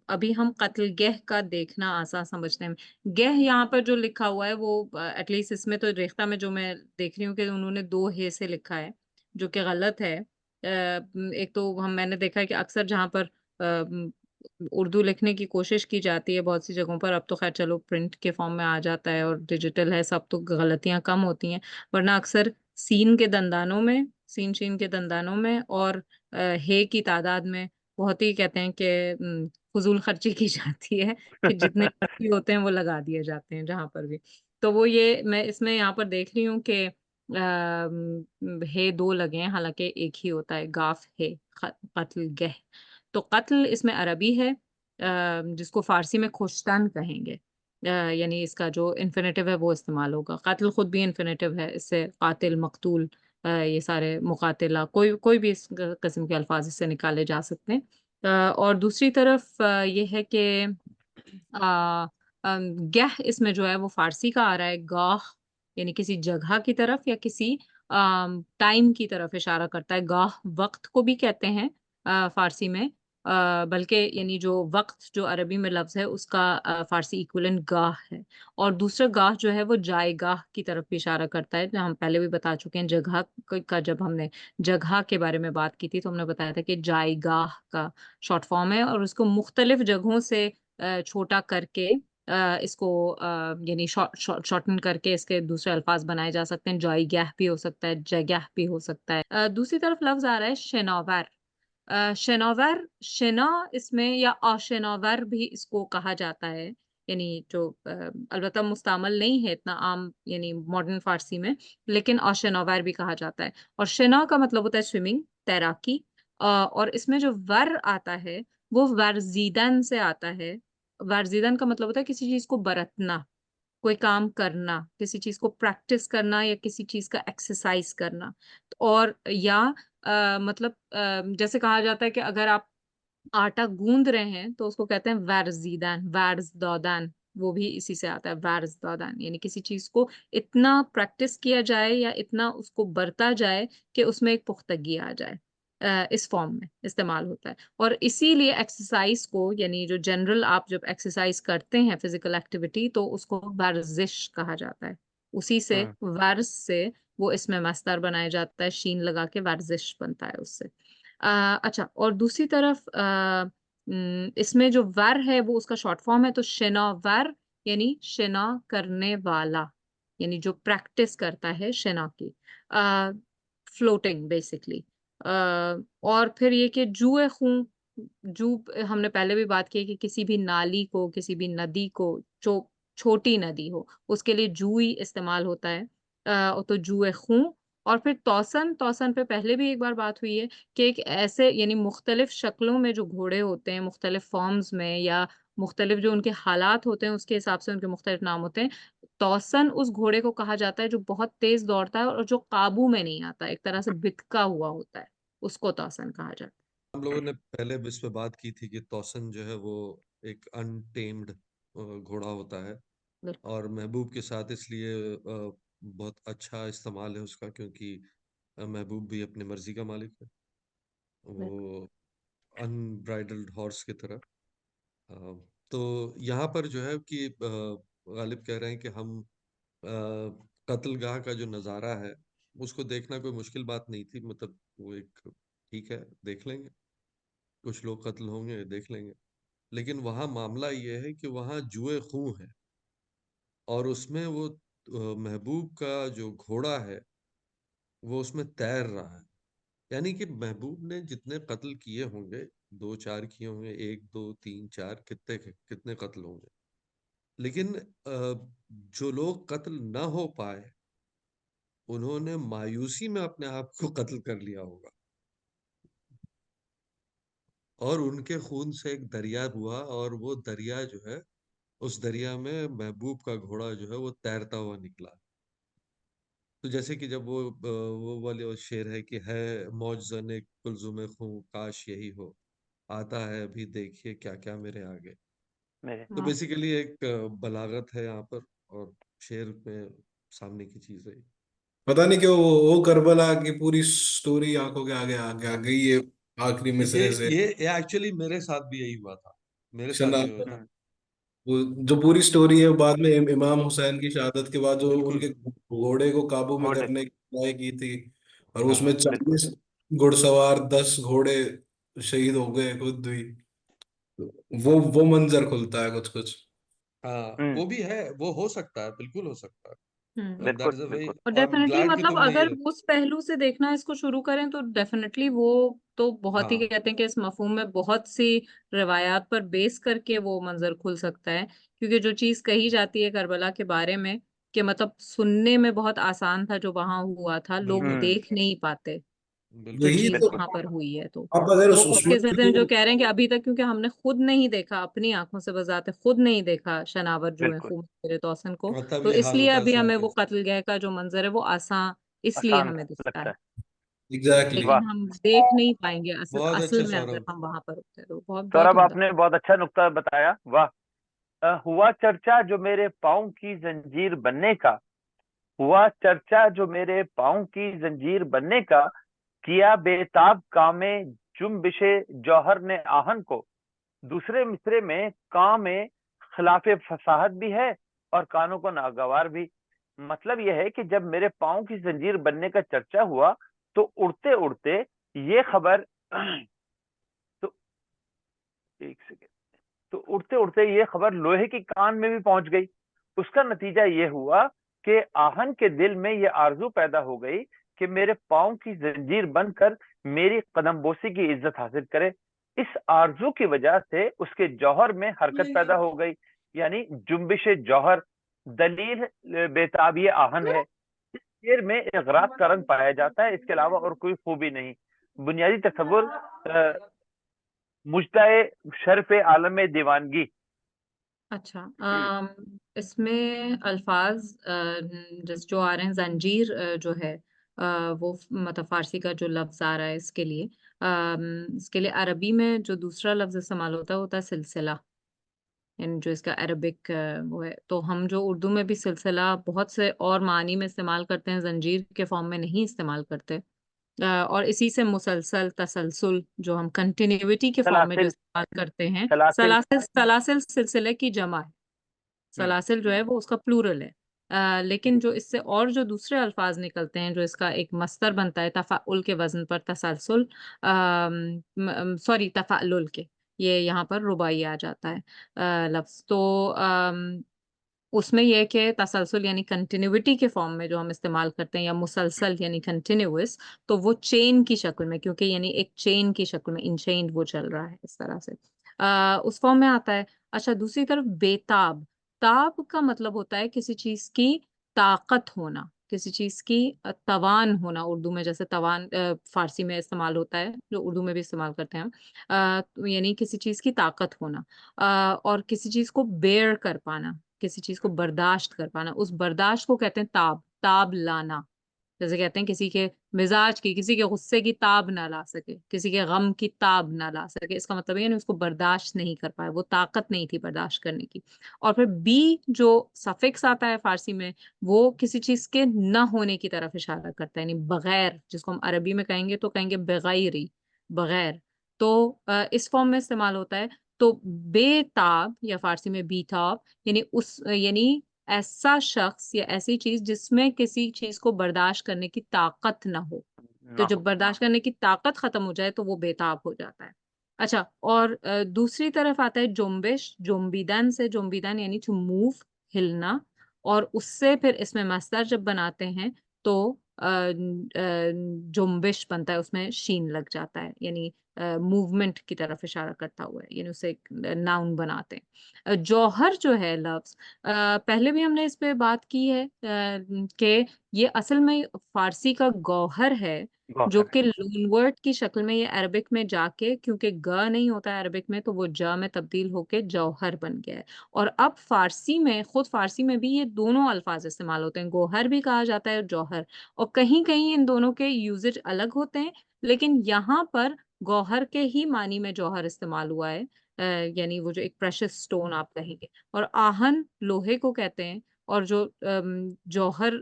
अभी हम कत्ल गह का देखना आसान समझते हैं। गह यहाँ पर जो लिखा हुआ है वो एटलीस्ट इसमें तो रेख्ता में जो मैं देख रही हूँ कि उन्होंने दो हे से लिखा है, जो कि गलत है। एक तो मैंने देखा है कि अक्सर जहाँ पर उर्दू लिखने की कोशिश की जाती है बहुत सी जगहों पर, अब तो खैर चलो प्रिंट के फॉर्म में आ जाता है और डिजिटल है सब, तो गलतियां कम होती हैं। वरना अक्सर सीन के दंदानों में, सीन शीन के दंदानों में और हे की तादाद में बहुत ही कहते हैं कि फजूल खर्ची की जाती है, कि जितने खर्ची होते हैं वो लगा दिए जाते हैं जहां पर भी। तो वो ये मैं इसमें यहाँ पर देख रही हूँ कि हे दो लगे हैं, हालांकि एक ही होता है, गाफ है, कत्ल गह। तो कत्ल इसमें अरबी है, जिसको फारसी में खुश्तन कहेंगे। यानी इसका जो इन्फिनेटिव है वो इस्तेमाल होगा। कातिल खुद भी इन्फिनेटिव है, इससे कातिल, मकतूल, ये सारे, मुकातिला, कोई कोई भी इस किस्म के अल्फाज इससे निकाले जा सकते हैं। और दूसरी तरफ ये है कि आ, गह इसमें जो है वो फारसी का आ रहा है, गाह, यानी किसी जगह की तरफ या किसी टाइम की तरफ इशारा करता है। गाह वक्त को भी कहते हैं फारसी में, बल्कि यानी जो वक्त जो अरबी में लफ्ज है उसका फारसी इक्विवेलेंट गाह है। और दूसरा गाह जो है वो जायगाह की तरफ भी इशारा करता है, जो हम पहले भी बता चुके हैं। जगह का जब हमने जगह के बारे में बात की थी तो हमने बताया था कि जायगाह का शॉर्ट फॉर्म है, और उसको मुख्तलिफ जगहों से छोटा करके इसको यानी शॉर्टन करके इसके दूसरे अल्फाज बनाए जा सकते हैं। जॉयगह भी हो सकता है, जगह भी हो सकता है। दूसरी तरफ लफ्ज आ रहा है शनावर। शनावर, शना इसमें, या अशनावर भी इसको कहा जाता है, यानी जो अलबत्ता मुस्तामल नहीं है इतना आम यानी मॉडर्न फारसी में, लेकिन अशनावर भी कहा जाता है। और शना का मतलब होता है स्विमिंग, तैराकी। और इसमें जो वर आता है वो वर्जीदन से आता है। वर्जीदन का मतलब होता है किसी चीज को बरतना, कोई काम करना, किसी चीज को प्रैक्टिस करना या किसी चीज का एक्सरसाइज करना। और या मतलब जैसे कहा जाता है कि अगर आप आटा गूंद रहे हैं तो उसको कहते हैं वर्जीदान, वर्ज दौदान, वो भी इसी से आता है, वर्ज दौदान, यानी किसी चीज को इतना प्रैक्टिस किया जाए या इतना उसको बरता जाए कि उसमें एक पुख्तगी आ जाए। इस फॉर्म में इस्तेमाल होता है। और इसीलिए एक्सरसाइज को, यानी जो जनरल आप जब एक्सरसाइज करते हैं फिजिकल एक्टिविटी, तो उसको वर्जिश कहा जाता है। उसी से, हम्म, वर्ज से वो इसमें मस्तर बनाया जाता है, शीन लगा के वर्जिश बनता है उससे। अच्छा, और दूसरी तरफ इसमें जो वर है वो उसका शॉर्ट फॉर्म है, तो शिना वर, यानी शिना करने वाला, यानी जो प्रैक्टिस करता है शिना की, फ्लोटिंग बेसिकली। और फिर ये कि जुए खूं, जू हमने पहले भी बात की है कि किसी भी नाली को, किसी भी नदी को, जो छोटी नदी हो उसके लिए जूई इस्तेमाल होता है। तो जुए खूं। और फिर तौसन, तौसन पे पहले भी एक बार बात हुई है कि एक ऐसे यानी मुख्तलिफ शक्लों में जो घोड़े होते हैं, मुख्तलिफ फॉर्म्स में, या मुख्तलिफ जो उनके हालात होते हैं उसके हिसाब से उनके मुख्तलिफ नाम होते हैं। तौसन उस घोड़े को कहा जाता है जो बहुत तेज दौड़ता है और जो काबू में नहीं आता, एक तरह से बितका हुआ होता है, उसको तौसन कहा जाता हम लोगों ने पहले भी इस पे बात की थी कि तौसन जो है वो एक अनटेम्ड घोड़ा होता है, बिल्कुल। और महबूब के साथ इसलिए बहुत अच्छा इस्तेमाल है उसका, क्योंकि महबूब भी अपनी मर्जी का मालिक है, बिल्कुल। वो अनब्राइडल्ड हॉर्स की तरह। अ, तो यहाँ पर जो है कि गालिब कह रहे हैं कि हम कत्लगाह का जो नज़ारा है उसको देखना कोई मुश्किल बात नहीं थी, मतलब वो एक ठीक है, देख लेंगे, कुछ लोग कत्ल होंगे, देख लेंगे। लेकिन वहाँ मामला ये है कि वहाँ जुए खून है, और उसमें वो महबूब का जो घोड़ा है वो उसमें तैर रहा है। यानी कि महबूब ने जितने कत्ल किए होंगे, 2-4 किए होंगे, 1-2-3-4, कितने कितने कत्ल होंगे, लेकिन जो लोग कत्ल ना हो पाए उन्होंने मायूसी में अपने आप को कत्ल कर लिया होगा, और उनके खून से एक दरिया हुआ, और वो दरिया जो है, उस दरिया में महबूब का घोड़ा जो है वो तैरता हुआ निकला। तो जैसे कि जब वो वाले वो शेर है कि है मौजज़ने कुलज़ुम खूं काश यही हो, आता है अभी देखिए क्या क्या मेरे आगे। मेरे तो हाँ। बेसिकली एक बलागत है यहाँ पर, और शेर में सामने की चीज है। पता नहीं क्यों वो करबला की पूरी स्टोरी आंखों के आगे आगे आ गई ये आखिरी ये मिसरे से। ये ये एक्चुअली मेरे साथ भी यही हुआ था, मेरे साथ शना भी हुआ था। वो जो पूरी स्टोरी है बाद में इमाम हुसैन की शहादत के बाद जो बिल्कुल। उनके घोड़े को काबू में घोड़े करने की ट्राई की थी, और उसमें हाँ, 40 घुड़सवार 10 घोड़े शहीद हो गए खुद भी। वो मंजर खुलता है कुछ कुछ। हाँ, हम्म वो भी है, वो हो सकता है, बिल्कुल हो सकता है, दैट बिल्कुल इज अ वेरी, बिल्कुल। और और डेफिनेटली ग्लैड कि मतलब तुमने अगर ये। उस पहलू से देखना इसको शुरू करें तो डेफिनेटली वो तो बहुत ही हाँ, कहते हैं कि इस मफहूम में बहुत सी रिवायात पर बेस करके वो मंजर खुल सकता है, क्योंकि जो चीज कही जाती है करबला के बारे में कि मतलब सुनने में बहुत आसान था जो वहां हुआ था, लोग बिल्कुल देख नहीं पाते कि बिल्कुल यही चीज तो। बिल्कुल वहां पर हुई है। आप अगर तो उसमें उसके सिलसिले में जो कह रहे हैं कि अभी तक क्योंकि हमने खुद नहीं देखा, अपनी आंखों से बजाते खुद नहीं देखा शनावर जो है बिल्कुल खून तेरे तौसन को, और तब तो ये हाल इसलिए होता है अभी सुन हमें के। वो कत्लगह का जो मंजर है वो आसान इसलिए आसान हमें दिखता लगता है, है। एग्जैक्टली वाह, लेकिन हम देख नहीं पाएंगे असल बहुत अच्छे असल में अगर सौरभ। हम वहां पर होते तो बहुत बहुत सौरभ उम्दा। आपने बहुत अच्छा नुक्ता बताया। वाह। हुआ चर्चा जो मेरे पाँव की जंजीर बनने का, हुआ चर्चा जो मेरे पाँव की जंजीर बनने का, किया बेताब कामे जुम्बिशे जौहर ने आहन को। दूसरे मिसरे में काम में खिलाफे फसाहत भी है और कानों को नागवार भी। मतलब यह है कि जब मेरे पाँव की जंजीर बनने का चर्चा हुआ तो उड़ते उड़ते ये खबर तो एक सेकेंड, तो उड़ते उड़ते ये खबर लोहे की कान में भी पहुंच गई। उसका नतीजा ये हुआ कि आहन के दिल में ये आरजू पैदा हो गई कि मेरे पाँव की जंजीर बनकर मेरी कदमबोसी की इज्जत हासिल करे। इस आरजू की वजह से उसके जौहर में हरकत पैदा हो गई, यानी जुम्बिश जौहर। दलील बेताब ये आहन है। इस शेर में इगराक का रंग पाया जाता है, इसके अलावा और कोई खूबी नहीं। बुनियादी तस्वुर मुजदाए शर्फ आलम दीवानगी। अच्छा, इसमें अल्फाज जिस जो आ रहे हैं जंजीर जो है वो मतलब फारसी का जो लफ्ज आ रहा है इसके लिए अरबी में जो दूसरा लफ्ज इस्तेमाल होता है सिलसिला, यानी जो इसका अरबिक वो है। तो हम जो उर्दू में भी सिलसिला बहुत से और मानी में इस्तेमाल करते हैं, जंजीर के फॉर्म में नहीं इस्तेमाल करते। और इसी से मुसलसल तसलसल जो हम कंटिन्यूटी के फॉर्म में जो सलासिल इस्तेमाल करते हैं, सलासिल। सलासिल सलासिल सिलसिले की जमा है। हम्म सलासिल जो है वो उसका प्लूरल है। लेकिन जो इससे और जो दूसरे अल्फाज निकलते हैं, जो इसका एक मस्तर बनता है तफाउल के वजन पर, तसलसल सॉरी तफालुल के, ये यहाँ पर रुबाई आ जाता है लफ्ज। तो उसमें यह है कि तसलसल यानी कंटिन्यूटी के फॉर्म में जो हम इस्तेमाल करते हैं, या मुसलसल यानी कंटिन्यूअस, तो वो चेन की शक्ल में, क्योंकि यानी एक चेन की शक्ल में, इन चेन वो चल रहा है इस तरह से उस फॉर्म में आता है। अच्छा, दूसरी तरफ बेताब, ताब का मतलब होता है किसी चीज की ताकत होना, किसी चीज की तवान होना। उर्दू में जैसे तवान फारसी में इस्तेमाल होता है, जो उर्दू में भी इस्तेमाल करते हैं हम। तो यानी किसी चीज की ताकत होना, और किसी चीज को बेयर कर पाना, किसी चीज को बर्दाश्त कर पाना, उस बर्दाश्त को कहते हैं ताब, ताब लाना। जैसे कहते हैं किसी के मिजाज की, किसी के गुस्से की ताब ना ला सके, किसी के गम की ताब ना ला सके, इसका मतलब है उसको बर्दाश्त नहीं कर पाए, वो ताकत नहीं थी बर्दाश्त करने की। और फिर बी जो सफिक्स आता है फारसी में, वो किसी चीज के न होने की तरफ इशारा करता है, यानी बगैर, जिसको हम अरबी में कहेंगे तो कहेंगे बगैरी, बगैर। तो इस फॉर्म में इस्तेमाल होता है। तो बेताब या फारसी में बीताब, यानी यानी ऐसा शख्स या ऐसी चीज जिसमें किसी चीज को बर्दाश्त करने की ताकत ना हो। तो ना जब हो। बर्दाश्त करने की ताकत खत्म हो जाए तो वो बेताब हो जाता है। अच्छा, और दूसरी तरफ आता है जुम्बिश, जुम्बिदन से, जुम्बिदन यानी टू मूव, हिलना। और उससे फिर इसमें मस्दर जब बनाते हैं तो जुम्बिश बनता है, उसमें शीन लग जाता है, यानी मूवमेंट की तरफ इशारा करता हुआ है, यानी उसे नाउन बनाते हैं। जौहर जो है लफ्ज, पहले भी हमने इस पे बात की है कि ये असल में फारसी का गौहर है, जो गौहर कि है। लोन वर्ड की शक्ल में ये अरबिक में जाके, क्योंकि ग नहीं होता है अरबिक में, तो वो ज में तब्दील होके जौहर बन गया है। और अब फारसी में, खुद फारसी में भी ये दोनों अल्फाज इस्तेमाल होते हैं, गौहर भी कहा जाता है और जौहर। और कहीं कहीं इन दोनों के यूजेज अलग होते हैं, लेकिन यहाँ पर गौहर के ही मानी में जौहर इस्तेमाल हुआ है, यानी वो जो एक प्रेशियस स्टोन आप कहेंगे। और आहन लोहे को कहते हैं। और जो जौहर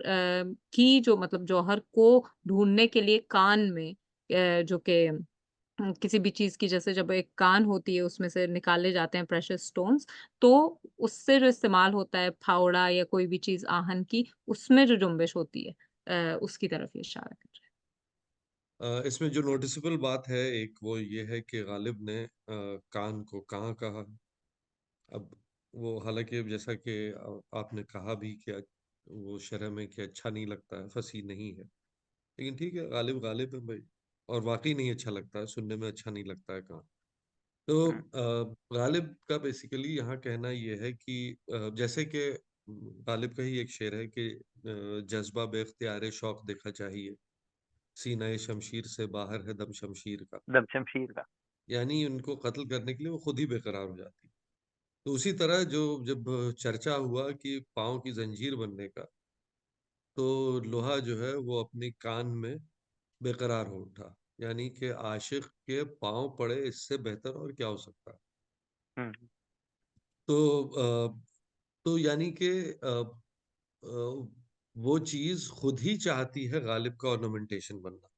की जो मतलब जौहर को ढूंढने के लिए कान में, जो कि किसी भी चीज की, जैसे जब एक कान होती है उसमें से निकाले जाते हैं प्रेशियस स्टोन्स, तो उससे जो इस्तेमाल होता है फावड़ा या कोई भी चीज आहन की, उसमें जो जुम्बिश होती है उसकी तरफ ये इशारा कर रहा इसमें जो नोटिसेबल बात है एक, वो ये है कि गालिब ने कान को कहाँ कहा। अब वो हालांकि जैसा कि आपने कहा भी कि वो शरह में कि अच्छा नहीं लगता है, फसी नहीं है, लेकिन ठीक है, गालिब गालिब है भाई। और वाकई नहीं अच्छा लगता है, सुनने में अच्छा नहीं लगता है कान। तो हम्म, गालिब का बेसिकली यहाँ कहना ये है कि जैसे कि गालिब का ही एक शेर है कि जज्बा बेख्तियार शौक देखा चाहिए, सीना शमशीर से बाहर है दम शमशीर का। दम शमशीर का। यानी उनको कत्ल करने के लिए वो खुद ही बेकरार हो जाती है। तो उसी तरह जो जब चर्चा हुआ कि पाँव की जंजीर बनने का, तो लोहा जो है वो अपने कान में बेकरार हो उठा। यानी कि आशिक के पाँव पड़े, इससे बेहतर और क्या हो सकता है। हम्म, तो तो यानी कि वो चीज खुद ही चाहती है गालिब का ऑर्नामेंटेशन बनना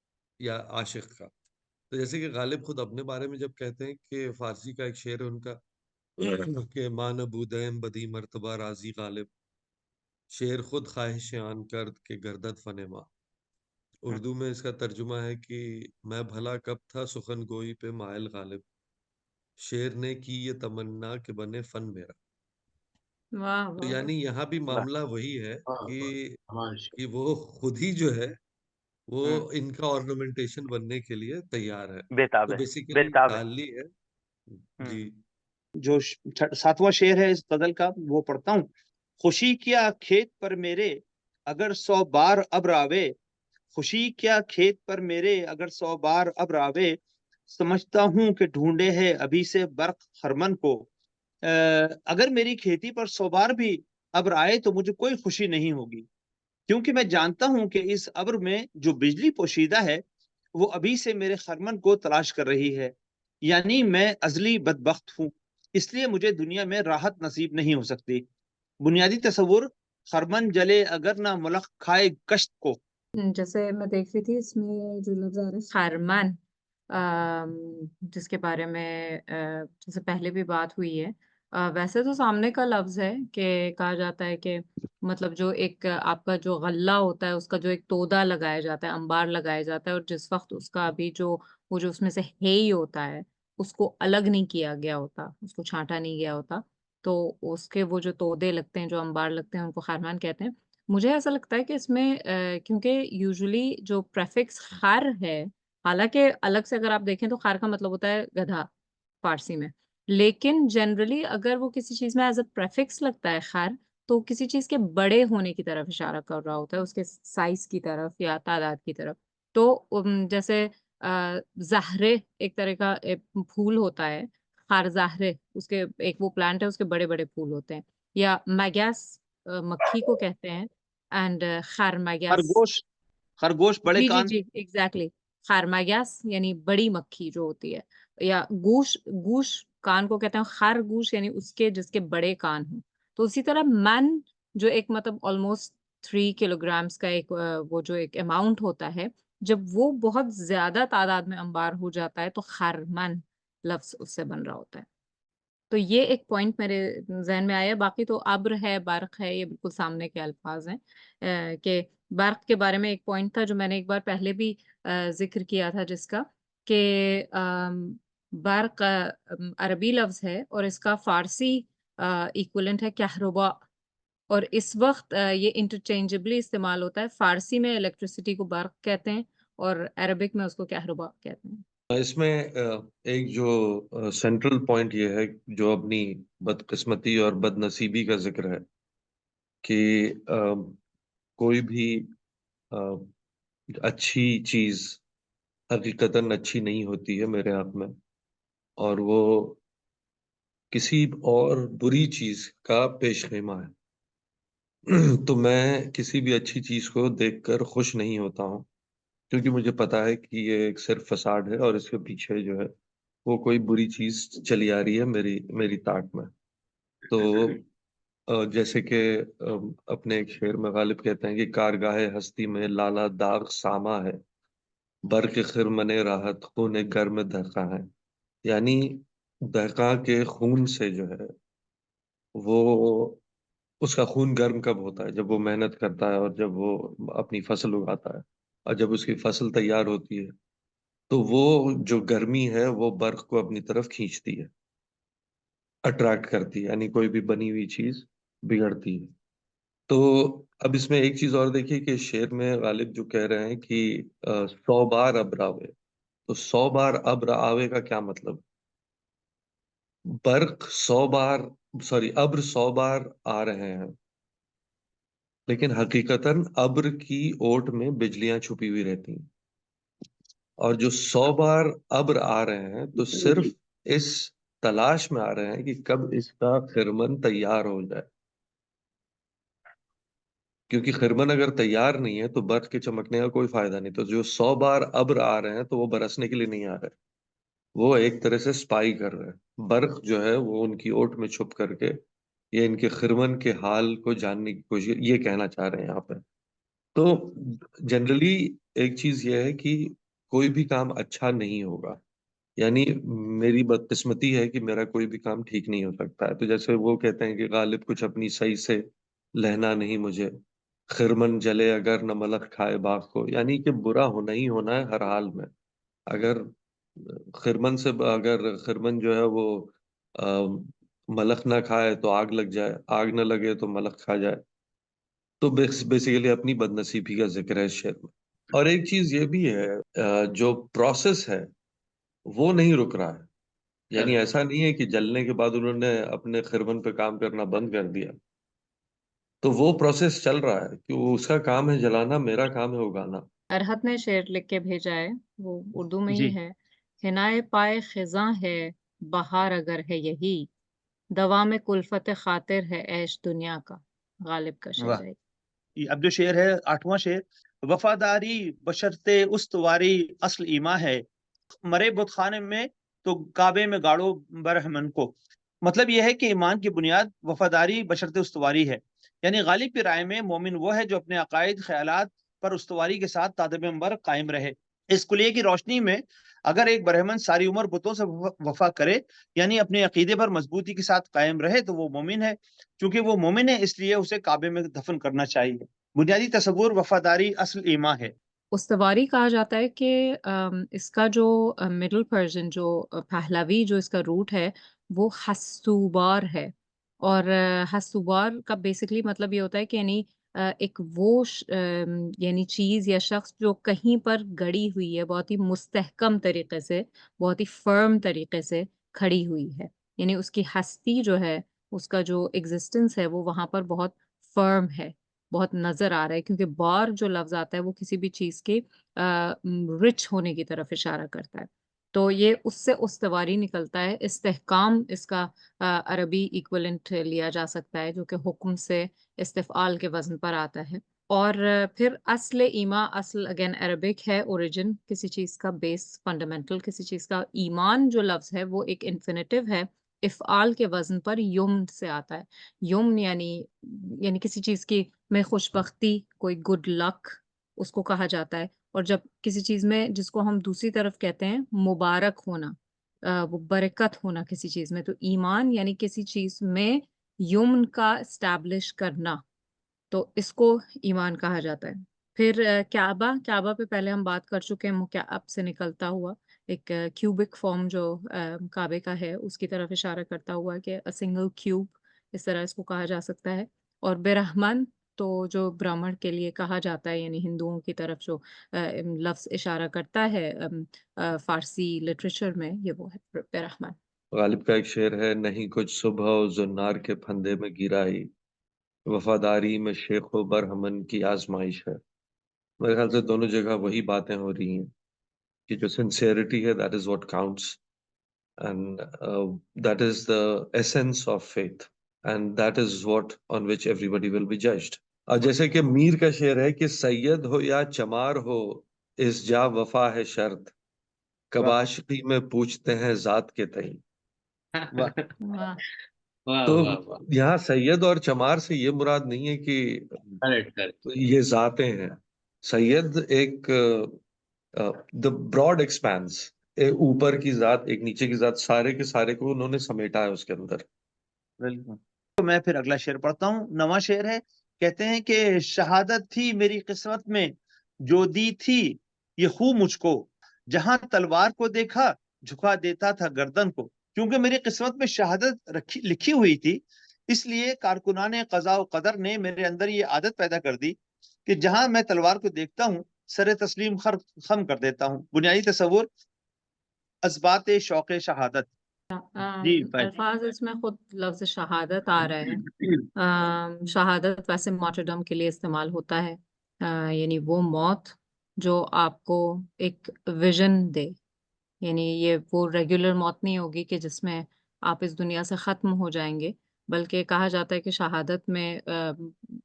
या आशिक का। तो जैसे कि गालिब खुद अपने बारे में जब कहते हैं कि फारसी का एक शेर है उनका कि मान बूदैम बदी मर्तबा राजी गालिब, शेर खुद ख्वाहिश आन करद के गर्दत फनेमा। हम्म, उर्दू में इसका तर्जुमा है कि मैं भला कब था सुखन गोई पे मायल गालिब, शेर ने की ये तमन्ना कि बने फन मेरा। है। वाह तो वाह वाह। यानी यहाँ भी वाह। मामला वही है हाँ हाँ कि हाँ वो खुद ही जो है वो हम्म, इनका ऑर्नामेंटेशन बनने के लिए तैयार है। बेताब तो है। बेसिकली बेताब है। ताली है। जी। हम्म, जो सातवां शेर है इस गजल का, वो पढ़ता हूँ। खुशी क्या खेत पर मेरे अगर 100 बार अब्र आवे, खुशी क्या खेत पर मेरे अगर 100 बार अब्र आवे, समझता हूँ कि ढूंढे है अभी से बर्क खरमन को। अगर मेरी खेती पर 100 बार भी अब्र आए तो मुझे कोई खुशी नहीं होगी, क्योंकि मैं जानता हूं कि इस अब्र में जो बिजली पोशीदा है वो अभी से मेरे खरमन को तलाश कर रही है। यानी मैं अजली बदबख्त हूं, इसलिए मुझे दुनिया में राहत नसीब नहीं हो सकती। बुनियादी तस्वुर, खरमन जले अगर ना मुलक खाए कश्त को। जैसे मैं देख रही थी इसमें जो लफ्ज आ रहा है खारमन, जिसके बारे में जैसे पहले भी बात हुई है, वैसे तो सामने का लफ्ज है कि कहा जाता है कि मतलब जो एक आपका जो गल्ला होता है उसका जो एक तोदा लगाया जाता है, अंबार लगाया जाता है, और जिस वक्त उसका अभी जो वो जो उसमें से हेई होता है उसको अलग नहीं किया गया होता, उसको छांटा नहीं गया होता, तो उसके वो जो तोदे लगते हैं, जो अंबार लगते हैं, उनको खारमान कहते हैं। मुझे ऐसा लगता है कि इसमें क्योंकि यूजुअली जो प्रेफिक्स खार है, हालांकि अलग से अगर आप देखें तो खार का मतलब होता है गधा फारसी में, लेकिन जनरली अगर वो किसी चीज में एज अ प्रेफिक्स लगता है खार, तो किसी चीज के बड़े होने की तरफ इशारा कर रहा होता है, उसके साइज की तरफ या तादाद की तरफ। तो जैसे ज़ाहरे एक तरह का एक फूल होता है, खार ज़ाहरे, उसके एक वो प्लांट है, उसके बड़े बड़े फूल होते हैं। या मैगैस, मक्खी को कहते हैं, एंड खार मैगैस। खरगोश, खरगोश, बड़े जी जी कान। जी एग्जैक्टली। खारमाग्यास यानी बड़ी मक्खी जो होती है, या गूश, गूश कान को कहते हैं, खारगूश यानी उसके जिसके बड़े कान हो। तो उसी तरह मैन जो एक मतलब ऑलमोस्ट 3 किलोग्राम्स का एक वो जो एक अमाउंट होता है, जब वो बहुत ज्यादा तादाद में अंबार हो जाता है तो खारमन लफ्ज उससे बन रहा होता है। तो ये एक पॉइंट मेरे जहन में आया। बाकी तो अब्र है, बर्क है, ये बिल्कुल सामने के अल्फाज हैं। कि बर्क के बारे में एक पॉइंट था जो मैंने एक बार पहले भी जिक्र किया था, जिसका कि बर्क अरबी लफ्ज है और इसका फारसी इक्विवेलेंट है कहरुबा। और इस वक्त ये इंटरचेंजेबली इस्तेमाल होता है। फारसी में इलेक्ट्रिसिटी को बर्क कहते हैं और अरबिक में उसको कहरुबा कहते हैं। इसमें एक जो सेंट्रल पॉइंट ये है, जो अपनी बदकिस्मती और बदनसीबी का जिक्र है कि कोई भी अच्छी चीज हकीकतन अच्छी नहीं होती है मेरे हाथ में, और वो किसी और बुरी चीज का पेशखेमा है। तो मैं किसी भी अच्छी चीज को देखकर खुश नहीं होता हूँ, क्योंकि मुझे पता है कि ये एक सिर्फ फसाड है और इसके पीछे जो है वो कोई बुरी चीज चली आ रही है मेरी मेरी ताक में। तो जैसे कि अपने एक शेर में गालिब कहते हैं कि कारगाहे हस्ती में लाला दाग सामा है, बर्क खिरमने राहत खून घर में दहका है। यानी दहका के खून से जो है वो, उसका खून गर्म कब होता है? जब वो मेहनत करता है और जब वो अपनी फसल उगाता है, और जब उसकी फसल तैयार होती है तो वो जो गर्मी है वो बर्फ को अपनी तरफ खींचती है, अट्रैक्ट करती है, यानी कोई भी बनी हुई चीज बिगड़ती है। तो अब इसमें एक चीज और देखिए कि शेर में गालिब जो कह रहे हैं कि 100 बार अब्र आवे, तो 100 बार अब्र आवे का क्या मतलब? बर्क 100 बार, सॉरी, अब्र 100 बार आ रहे हैं, लेकिन हकीकतन अब्र की ओट में बिजलियां छुपी हुई रहती हैं। और जो 100 बार अब्र आ रहे हैं तो सिर्फ इस तलाश में आ रहे हैं कि कब इसका खिरमन तैयार हो जाए, क्योंकि खिरमन अगर तैयार नहीं है तो बर्फ के चमकने का कोई फायदा नहीं। तो जो 100 बार अब्र आ रहे हैं तो वो बरसने के लिए नहीं आ रहे, वो एक तरह से स्पाई कर रहे हैं। बर्फ जो है वो उनकी ओट में छुप करके ये इनके खिरमन के हाल को जानने की कोशिश, ये कहना चाह रहे हैं यहाँ पे। तो जनरली एक चीज ये है कि कोई भी काम अच्छा नहीं होगा, यानी मेरी बदकिस्मती है कि मेरा कोई भी काम ठीक नहीं हो सकता है। तो जैसे वो कहते हैं कि गालिब कुछ अपनी सही से लहना नहीं मुझे, खिरमन जले अगर न मलक खाए बाग को, यानी कि बुरा होना ही होना है हर हाल में। अगर अगर खिरमन जो है वो अ, मलक ना खाए तो आग लग जाए, आग न लगे तो मलक खा जाए। तो बेसिकली अपनी बदनसीबी का जिक्र है इस शेर में। और एक चीज ये भी है, जो प्रोसेस है वो नहीं रुक रहा है। यानी ऐसा नहीं है कि जलने के बाद उन्होंने अपने खिरमन पे काम करना बंद कर दिया, तो वो प्रोसेस चल रहा है कि वो उसका काम है जलाना, मेरा काम है उगाना। अरहत ने शेर लिख के भेजा है, वो उर्दू में ही जी। है। हिनाए पाए खिजा है बहार अगर है यही, दवा में कुल्फत खातिर है ऐश दुनिया का। गालिब का शेर वाह। है। अब जो शेर है, 8वां शेर, वफादारी बशर्ते उस्तवारी असल ईमा है, मरे बुतखाने में तो काबे में गाड़ो बरहमन को। मतलब यह है कि ईमान की बुनियाद वफादारी बशर्ते उस्तवारी है। यानी गालिब की राय में मोमिन वो है जो अपने अकायद ख्यालात पर उस्तवारी के साथ तादबंबर कायम रहे। इस कुलिये की रोशनी में अगर एक बरहमन सारी उम्र बुतों से वफा करे, यानी अपने अकीदे पर मजबूती के साथ कायम रहे, तो वो मोमिन है। क्योंकि वो मोमिन है इसलिए उसे काबे में दफन करना चाहिए। बुनियादी तस्वुर वफादारी असल ईमा है। उस्तवारी कहा जाता है कि इसका जो मिडिल पर्शियन जो पहलवी जो इसका रूट है वो हस्तुबार है। और हस्तुबार का बेसिकली मतलब ये होता है कि यानी एक वो यानी चीज या शख्स जो कहीं पर गड़ी हुई है, बहुत ही मुस्तहकम तरीके से, बहुत ही फर्म तरीके से खड़ी हुई है। यानी उसकी हस्ती जो है, उसका जो एग्जिस्टेंस है वो वहां पर बहुत फर्म है, बहुत नजर आ रहा है। क्योंकि बार जो लफ्ज आता है वो किसी भी चीज के रिच होने की तरफ इशारा करता है। तो ये उससे उस्तवारी निकलता है। इस्तेहकाम इसका अरबी इक्विवेलेंट लिया जा सकता है, जो कि हुक्म से इस्तिफआल के वजन पर आता है। और फिर अस्ल ईमा, अस्ल अगेन अरबिक है, ओरिजिन किसी चीज का, बेस फंडामेंटल किसी चीज का। ईमान जो लफ्ज है वो एक इन्फिनेटिव है, इफ़आल के वजन पर युम्न से आता है। युम्न यानी किसी चीज की में खुशबख्ती, कोई गुड लक उसको कहा जाता है। और जब किसी चीज में, जिसको हम दूसरी तरफ कहते हैं मुबारक होना, वो बरकत होना किसी चीज में, तो ईमान यानी किसी चीज में युम्न का एस्टैब्लिश करना, तो इसको ईमान कहा जाता है। फिर काबा, काबा पे पहले हम बात कर चुके हैं, मुकअब से निकलता हुआ एक क्यूबिक फॉर्म जो काबे का है उसकी तरफ इशारा करता हुआ कि अ सिंगल क्यूब, इस तरह इसको कहा जा सकता है। और बेरहमन तो जो ब्राह्मण के लिए कहा जाता है, यानी हिंदुओं की तरफ जो लफ्ज इशारा करता है फारसी लिटरेचर में, ये वो है बेरहमन। गालिब का एक शेर है, नहीं कुछ सुबह जुन्नार के फंदे में गिरा ही, वफादारी में शेख व बरहमन की आजमाइश है। मेरे ख्याल से दोनों जगह वही बातें हो रही हैं कि जो सिंसियरिटी है, that is what counts, and that is the essence of faith, and that is what on which everybody will be judged. और जैसे कि मीर का शेर है कि सैयद हो या चमार हो, इस जा वफा है शर्त, कब वाह आशिकी में पूछते हैं जात के तई। वाह। वाह। वाह तो वाह वाह। यहाँ सैयद और चमार से ये मुराद नहीं है कि करेक्ट करेक्ट। ये जातें हैं। सैयद एक द ब्रॉड एक्सपेंस, ऊपर की जात, एक नीचे की जात, सारे के सारे को उन्होंने समेटा है उसके अंदर। बिल्कुल। तो मैं फिर अगला शेर पढ़ता हूँ, नवा शेर है। कहते हैं कि शहादत थी मेरी किस्मत में जो दी थी ये खू मुझको, जहां तलवार को देखा झुका देता था गर्दन को। क्योंकि मेरी किस्मत में शहादत रखी लिखी हुई थी, इसलिए कारकुनाने क़ज़ा व क़दर ने मेरे अंदर ये आदत पैदा कर दी कि जहां मैं तलवार को देखता हूँ सरे तस्लीम खम कर देता हूँ। बुनियादी तस्वुर असबात शौक़ शहादत। जी भाई। अल्फाज इसमें खुद लफ्ज शहादत आ रहा है। शहादत वैसे मार्टरडम के लिए इस्तेमाल होता है, यानी वो मौत जो आपको एक विजन दे, यानी ये वो रेगुलर मौत नहीं होगी कि जिसमें आप इस दुनिया से खत्म हो जाएंगे, बल्कि कहा जाता है कि शहादत में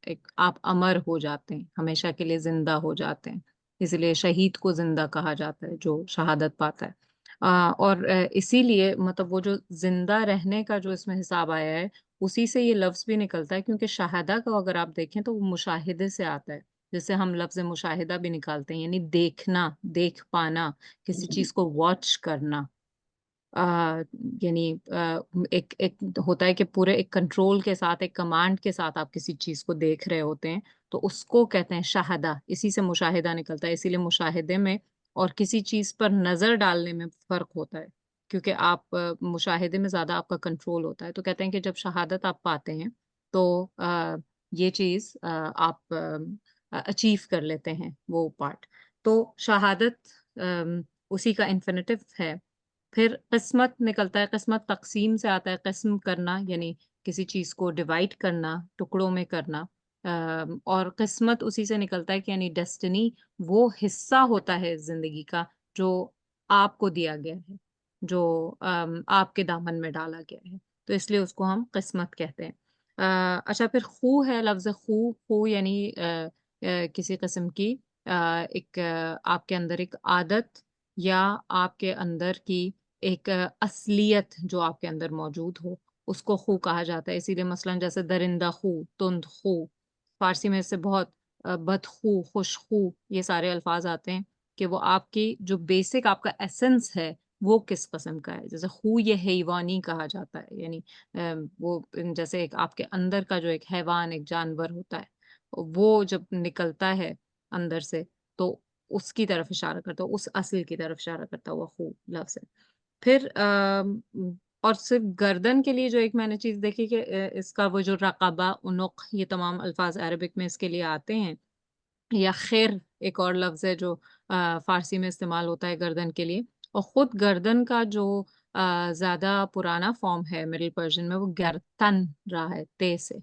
एक आप अमर हो जाते हैं, हमेशा के लिए जिंदा हो जाते हैं, इसलिए शहीद को जिंदा कहा जाता है जो शहादत पाता है। और इसीलिए मतलब वो जो जिंदा रहने का जो इसमें हिसाब आया है, उसी से ये लफ्ज भी निकलता है, क्योंकि शहादा को अगर आप देखें तो वो मुशाहिदे से आता है, जिससे हम लफ्ज मुशाहिदा भी निकालते हैं, यानी देखना, देख पाना, किसी चीज को वॉच करना। आ, यानी एक एक होता है कि पूरे एक कंट्रोल के साथ, एक कमांड के साथ आप किसी चीज को देख रहे होते हैं, तो उसको कहते हैं शाहदा। इसी से मुशाहिदा निकलता है, इसीलिए मुशाहिदे में और किसी चीज पर नजर डालने में फर्क होता है, क्योंकि आप मुशाहिदे में ज्यादा आपका कंट्रोल होता है। तो कहते हैं कि जब शहादत आप पाते हैं तो ये चीज आप अचीव कर लेते हैं वो पार्ट। तो शहादत उसी का इन्फिनेटिव है। फिर किस्मत निकलता है, किस्मत तकसीम से आता है, किस्म करना यानी किसी चीज को डिवाइड करना, टुकड़ों में करना। और किस्मत उसी से निकलता है कि यानी डेस्टिनी वो हिस्सा होता है जिंदगी का जो आपको दिया गया है, जो आपके दामन में डाला गया है, तो इसलिए उसको हम किस्मत कहते हैं। अच्छा, फिर खू है, लफ्ज खू, खू यानी किसी किस्म की एक आपके अंदर एक आदत या आपके अंदर की एक असलियत जो आपके अंदर मौजूद हो, उसको खू कहा जाता है। इसीलिए मसलन जैसे दरिंदा खू, तुंद खू, फारसी में इससे बहुत बदखू, खुशखू, ये सारे अल्फाज आते हैं कि वो आपकी जो बेसिक आपका एसेंस है वो किस किस्म का है। जैसे खू ये हैवानी कहा जाता है, यानी वो जैसे एक आपके अंदर का जो एक हैवान, एक जानवर होता है, वो जब निकलता है अंदर से, तो उसकी तरफ इशारा करता है, उस असल की तरफ इशारा करता हुआ खूब लफ्ज है। फिर और सिर्फ गर्दन के लिए जो एक मैंने चीज देखी कि इसका वो जो रकाबा, उनुक, ये तमाम अल्फाज अरबिक में इसके लिए आते हैं। या खैर एक और लफ्ज है जो फारसी में इस्तेमाल होता है गर्दन के लिए। और खुद गर्दन का जो ज्यादा पुराना फॉर्म है मिडिल पर्शियन में, वो गर्तन रहा है ते से।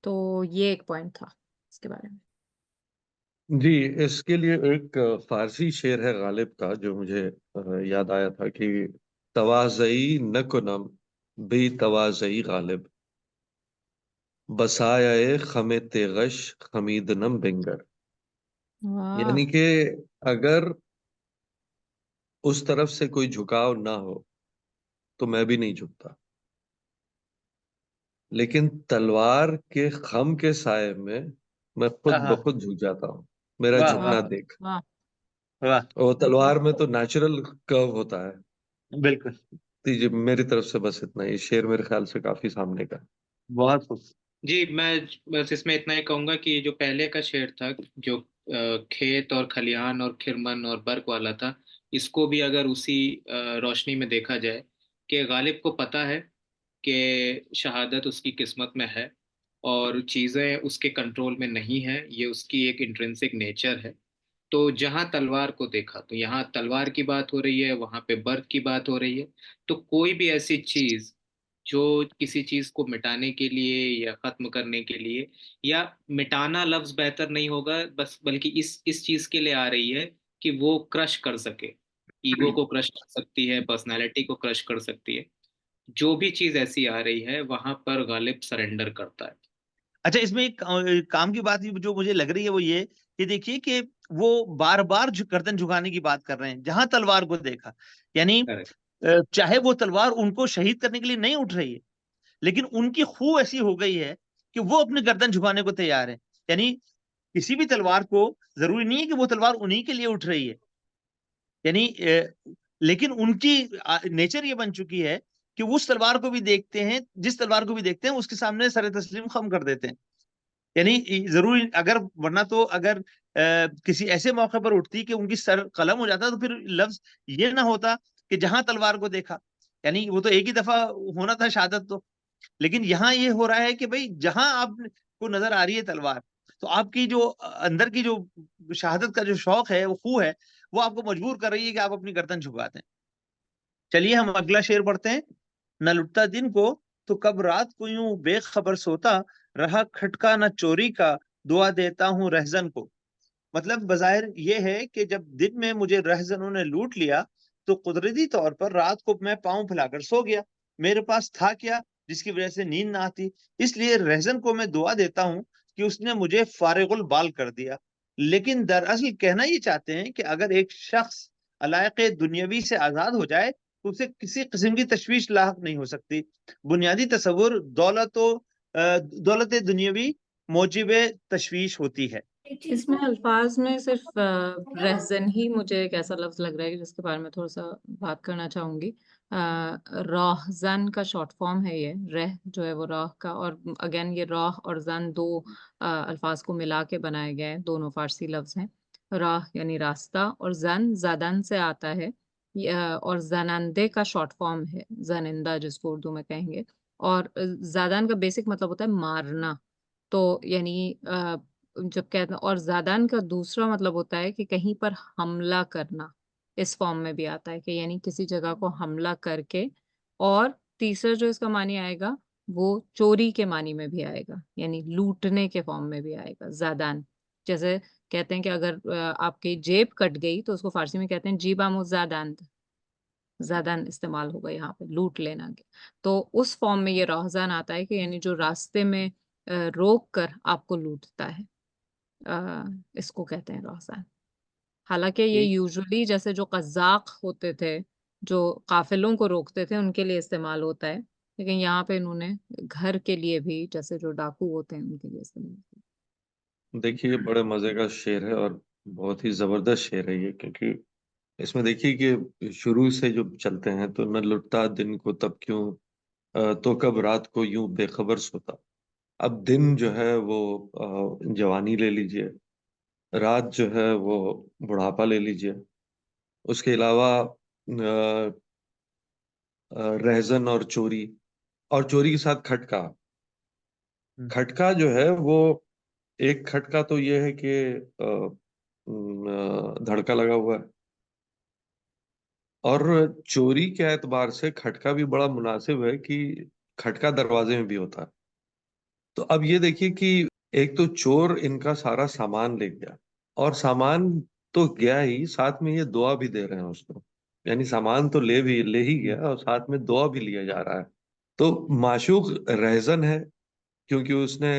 तो ये एक पॉइंट था इसके बारे में। जी, इसके लिए एक फारसी शेर है गालिब का जो मुझे याद आया था कि तवाज़ई न कुनम बे तवाज़ई गालिब। बसाया खमे तेगश खमीदनम बेंगर। वाह। यानी कि अगर उस तरफ से कोई झुकाव ना हो तो मैं भी नहीं झुकता, लेकिन तलवार के खम के साए में मैं खुद ब हाँ, खुद झुक जाता हूँ, मेरा वाह वाह। झुकना वाह देख। वाह। वाह, और तलवार में तो नेचुरल कर्व होता है। बिल्कुल, जी, मेरी तरफ से बस इतना ही। शेर मेरे ख्याल से काफी सामने का है। बहुत खूब। जी, मैं बस इसमें इतना ही कहूंगा कि जो पहले का शेर था, जो खेत और खलिहान और खिरमन और बर्क वाला था, इसको भी अगर उसी रोशनी में देखा जाए कि गालिब को पता है कि शहादत उसकी किस्मत में है और चीज़ें उसके कंट्रोल में नहीं है, ये उसकी एक इंट्रिंसिक नेचर है। तो जहां तलवार को देखा तो यहाँ तलवार की बात हो रही है, वहां पे बर्फ की बात हो रही है। तो कोई भी ऐसी चीज जो किसी चीज को मिटाने के लिए या खत्म करने के लिए, या मिटाना लफ्ज बेहतर नहीं होगा बस, बल्कि इस चीज के लिए आ रही है कि वो क्रश कर सके, ईगो को क्रश कर सकती है, पर्सनालिटी को क्रश कर सकती है। जो भी चीज ऐसी आ रही है वहां पर गालिब सरेंडर करता है। अच्छा, इसमें एक काम की बात जो मुझे लग रही है वो ये कि देखिए कि वो बार बार गर्दन झुकाने की बात कर रहे हैं जहां तलवार को देखा। यानी करेक्ट। चाहे वो तलवार उनको शहीद करने के लिए नहीं उठ रही है, लेकिन उनकी खू ऐसी हो गई है कि वो अपनी गर्दन झुकाने को तैयार है। यानी किसी भी तलवार को जरूरी नहीं है कि वो तलवार उन्हीं के लिए उठ रही है। यानी लेकिन उनकी नेचर ये बन चुकी है कि वो उस तलवार को भी देखते हैं, जिस तलवार को भी देखते हैं उसके सामने सर तस्लीम खम कर देते हैं। यानी जरूरी अगर, वरना तो अगर किसी ऐसे मौके पर उठती कि उनकी सर कलम हो जाता तो फिर लफ्ज ये ना होता कि जहां तलवार को देखा। यानी वो तो एक ही दफा होना था शहादत तो। लेकिन यहाँ ये हो रहा है कि भाई जहां आपको नजर आ रही है तलवार, तो आपकी जो अंदर की जो शहादत का जो शौक है, वो खू है, वो आपको मजबूर कर रही है कि आप अपनी गर्दन झुका दें। चलिए हम अगला शेर पढ़ते हैं। न लुटता दिन को तो कब रात को यूं बेखबर सोता, रहा खटका न चोरी का, दुआ देता हूँ रहजन को। मतलब बजाहिर ये है कि जब दिन में मुझे रहजनों ने लूट लिया तो कुदरती तौर पर रात को मैं पांव फैलाकर सो गया। मेरे पास था क्या जिसकी वजह से नींद ना आती? इसलिए रहजन को मैं दुआ देता हूँ कि उसने मुझे फारिगुल बाल कर दिया। लेकिन दरअसल कहना ये चाहते हैं कि अगर एक शख्स अलायक़े दुनियावी से आजाद हो जाए तो उसे किसी किस्म की तशवीश लाहक नहीं हो सकती। बुनियादी तस्वुर दौलत दुनियावी मौजिब तशवीश होती है। इसमें अल्फाज में सिर्फ रहजन ही मुझे एक ऐसा लफ्ज लग रहा है जिसके बारे में थोड़ा सा बात करना चाहूंगी। राहजन का शॉर्ट फॉर्म है ये, रह जो है वो राह का, और अगेन ये राह और जन दो अल्फाज को मिला के बनाए गए हैं, दोनों फारसी लफ्ज हैं। राह यानी रास्ता, और जन जदन से आता है, और जनांदे का शॉर्ट फॉर्म है जनिंदा, जिसको उर्दू में कहेंगे। और जदन का बेसिक मतलब होता है मारना। तो यानी जब कहते हैं, और ज़ादान का दूसरा मतलब होता है कि कहीं पर हमला करना, इस फॉर्म में भी आता है कि यानी किसी जगह को हमला करके। और तीसरा जो इसका मानी आएगा वो चोरी के मानी में भी आएगा, यानी लूटने के फॉर्म में भी आएगा ज़ादान। जैसे कहते हैं कि अगर आपकी जेब कट गई तो उसको फारसी में कहते हैं जीब आमो ज़ादान। ज़ादान इस्तेमाल होगा यहाँ पे लूट लेना के। तो उस फॉर्म में ये राहज़ान आता है कि यानी जो रास्ते में रोक कर आपको लूटता है, इसको कहते हैं राहज़ान। हालांकि ये यूजुअली जैसे जो कज़ाक होते थे, जो काफिलों को रोकते थे, उनके लिए इस्तेमाल होता है। लेकिन यहाँ पे इन्होंने घर के लिए भी, जैसे जो डाकू होते हैं उनके लिए इस्तेमाल किया। देखिए, ये बड़े मजे का शेर है और बहुत ही जबरदस्त शेर है ये, क्योंकि इसमें देखिए कि शुरू से जो चलते हैं तो न लुटता दिन को तब क्यों, तो कब रात को यूं बेखबर सोता। अब दिन जो है वो जवानी ले लीजिए, रात जो है वो बुढ़ापा ले लीजिए, उसके अलावा रहजन और चोरी, और चोरी के साथ खटका। खटका जो है वो, एक खटका तो ये है कि धड़का लगा हुआ है, और चोरी के एतबार से खटका भी बड़ा मुनासिब है कि खटका दरवाजे में भी होता है। तो अब ये देखिए कि एक तो चोर इनका सारा सामान ले गया, और सामान तो गया ही, साथ में ये दुआ भी दे रहे हैं उसको। यानी सामान तो ले ही गया और साथ में दुआ भी लिया जा रहा है। तो माशूक रहजन है क्योंकि उसने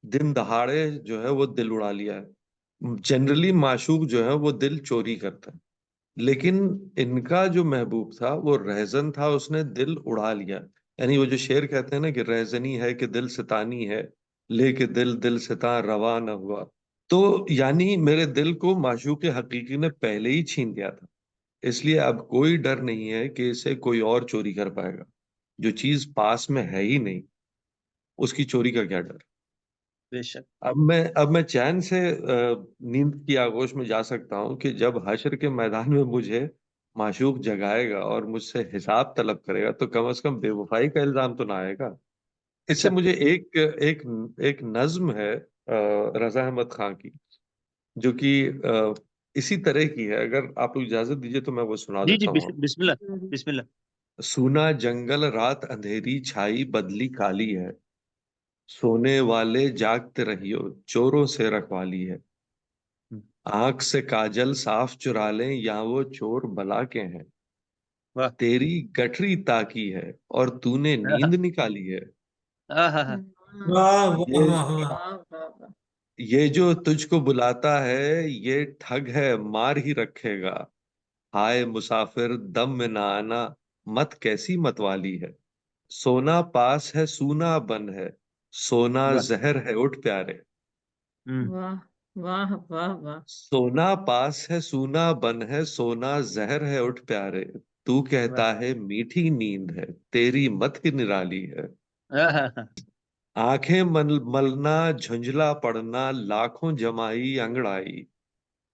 दिन दहाड़े जो है वो दिल उड़ा लिया है। जनरली माशूक जो है वो दिल चोरी करता है, लेकिन इनका जो महबूब था वो रहजन था, उसने दिल उड़ा लिया। यानी वो जो शेर कहते हैं ना कि रहजनी है कि दिल सितानी है, लेके दिल दिल सिता रवा न हुआ। तो यानी मेरे दिल को माशूक हकीकी ने पहले ही छीन लिया था, इसलिए अब कोई डर नहीं है कि इसे कोई और चोरी कर पाएगा। जो चीज पास में है ही नहीं, उसकी चोरी का क्या डर। बेशक। अब मैं चैन से नींद की आगोश में जा सकता हूँ कि जब हश्र के मैदान में मुझे माशूक जगाएगा और मुझसे हिसाब तलब करेगा, तो कम से कम बेवफाई का इल्जाम तो ना आएगा। इससे अच्छा। मुझे एक एक एक नज्म है रजा अहमद खां की, जो कि इसी तरह की है। अगर आप इजाजत दीजिए तो मैं वो सुना जी जी, देता हूँ। बिस्मिल्लाह बिस्मिल्लाह। सूना जंगल रात अंधेरी छाई बदली काली है, सोने वाले जागते रहियो चोरों से रखवाली है। आंख से काजल साफ चुरा लें या वो चोर बला के हैं, वाह। तेरी गठरी ताकी है और तूने नींद निकाली है। हाँ। वाह ये वाह वाह वाह। वाह वाह वाह। ये जो तुझको बुलाता है ये ठग है, मार ही रखेगा। हाय मुसाफिर दम में ना आना, मत कैसी मतवाली है। सोना पास है सूना बन है, सोना वाह। जहर है उठ प्यारे। हम्म। वाह वाह वाह वाह। सोना पास है सूना बन है, सोना जहर है उठ प्यारे। तू वाह। कहता है मीठी नींद है, तेरी मत ही निराली है। हाँ। आंखें मलना झुंझला पड़ना, लाखों जमाई अंगड़ाई।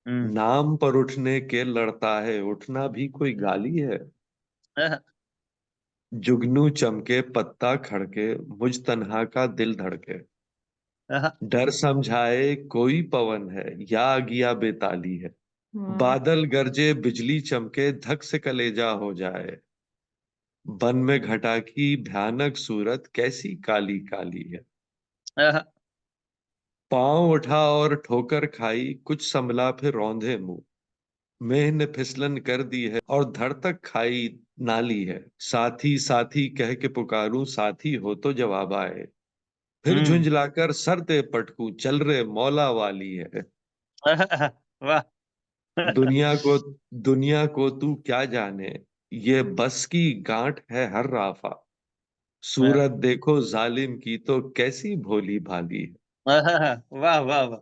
हम्म। नाम पर उठने के लड़ता है, उठना भी कोई गाली है। हाँ। जुगनू चमके पत्ता खड़के, मुझ तन्हा का दिल धड़के। हाँ। डर समझाए कोई पवन है, या आगिया बेताली है। वाह बादल गरजे बिजली चमके, धक से कलेजा हो जाए। बन में घटा की भयानक सूरत, कैसी काली काली है। हाँ। पांव उठा और ठोकर खाई, कुछ संभला फिर रौंदे मुंह। मेह ने फिसलन कर दी है और धड़ तक खाई नाली है। साथी साथी कह के पुकारूं, साथी हो तो जवाब आए। फिर हम्म। झुंझलाकर सर दे पटकू, चल रे मौला वाली है। वाह। दुनिया को तू क्या जाने, ये बस की गांठ है हर राफा। सूरत देखो जालिम की तो कैसी भोली भाली है। वाह वाह वाह।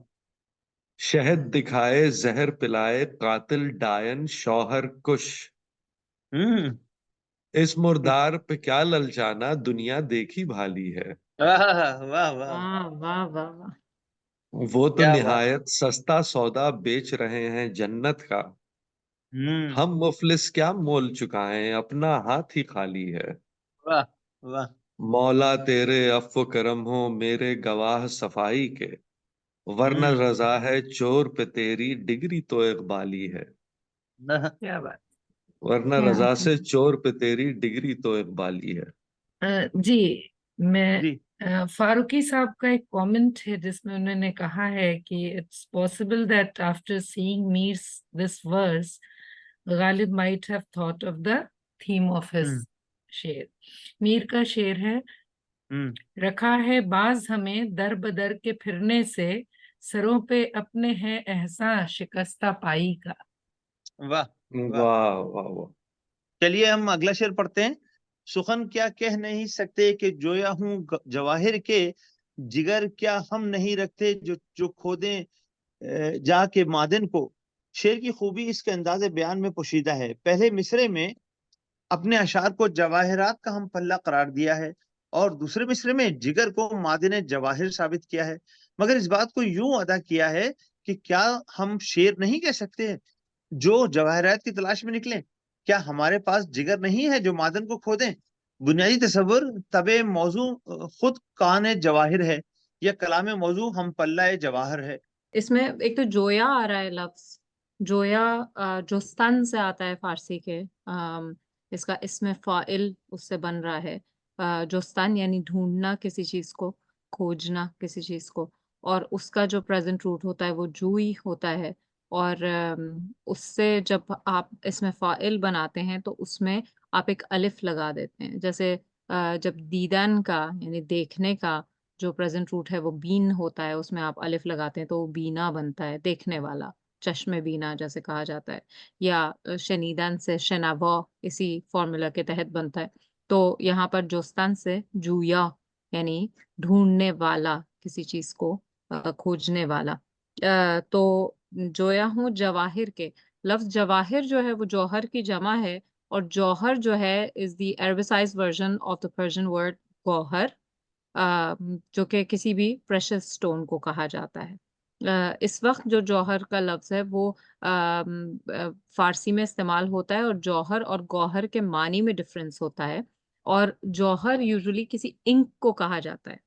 शहद दिखाए जहर पिलाए, कातिल डायन शौहर कुश। हम्म। इस मुर्दार पे क्या ललचाना, दुनिया देखी भाली है। वाह वाह वाह। वाह वाह वाह वाह। वो तो क्या बात। निहायत सस्ता सौदा बेच रहे हैं जन्नत का। हम्म। हम मुफलिस क्या मोल चुकाएं, अपना हाथ ही खाली है। वाह वाह। मौला तेरे अफ़्व करम हो मेरे गवाह सफाई के, वरना हम्म। रजा है चोर पे तेरी डिग्री तो इकबाली है। क्या बात। वरना क्या रजा बात से चोर पे तेरी डिग्री तो इकबाली है। जी मैं जी। फारूकी साहब का एक कमेंट है जिसमें उन्होंने कहा है कि it's possible that after seeing Mir's this verse Ghalib might have thought of the theme of his hmm. Sher. Mir का शेर है, हम्म। रखा है बाज हमें दर बदर के फिरने से, सरों पे अपने हैं एहसान शिकस्ता पाई का। वाह वाह। वाह वाह वाह। चलिए हम अगला शेर पढ़ते हैं। सुखन क्या कह नहीं सकते कि जोया हूँ जवाहिर के, जिगर क्या हम नहीं रखते जो जो खोदें जाके मादन को। शेर की खूबी इसके अंदाज़े बयान में पोशीदा है। पहले मिसरे में अपने अशार को जवाहिरात का हम पल्ला करार दिया है, और दूसरे मिसरे में जिगर को मादन जवाहिर साबित किया है। मगर इस बात को यूं अदा किया है कि क्या हम शेर नहीं कह सकते जो जवाहरात की तलाश में निकले? क्या हमारे पास जिगर नहीं है जो मादन को खोदें? बुनियादी तस्वुर तबे मौजू खुद कान जवाहिर है, या कलाम मौजू हम पल्ला जवाहर है। इसमें एक तो जोया आ रहा है लफ्ज, जोया जो स्तन से आता है फारसी के। इसका इसमें फाइल उससे बन रहा है। जो स्तन यानी ढूंढना किसी चीज को, खोजना किसी चीज को, और उसका जो प्रेजेंट रूट होता है वो जूई होता है। और उससे जब आप इसमें फाइल बनाते हैं तो उसमें आप एक अलिफ लगा देते हैं। जैसे जब दीदान का यानी देखने का जो प्रेजेंट रूट है वो बीन होता है, उसमें आप अलिफ लगाते हैं तो वो बीना बनता है, देखने वाला, चश्मे बीना जैसे कहा जाता है। या शनीदान से शनावा इसी फॉर्मूला के तहत बनता है। तो यहाँ पर जोस्तान से जूया यानी ढूंढने वाला, किसी चीज को खोजने वाला। तो जोया हूँ जवाहिर के। लफ्ज जवाहिर जो है वो जौहर की जमा है, और जौहर जो है is the arabicised version of the Persian word gauhar, जो कि किसी भी प्रेशियस स्टोन को कहा जाता है। इस वक्त जो जौहर का लफ्ज है वो फारसी में इस्तेमाल होता है, और जौहर और गौहर के मानी में डिफरेंस होता है। और जौहर यूजुअली किसी इंक को कहा जाता है,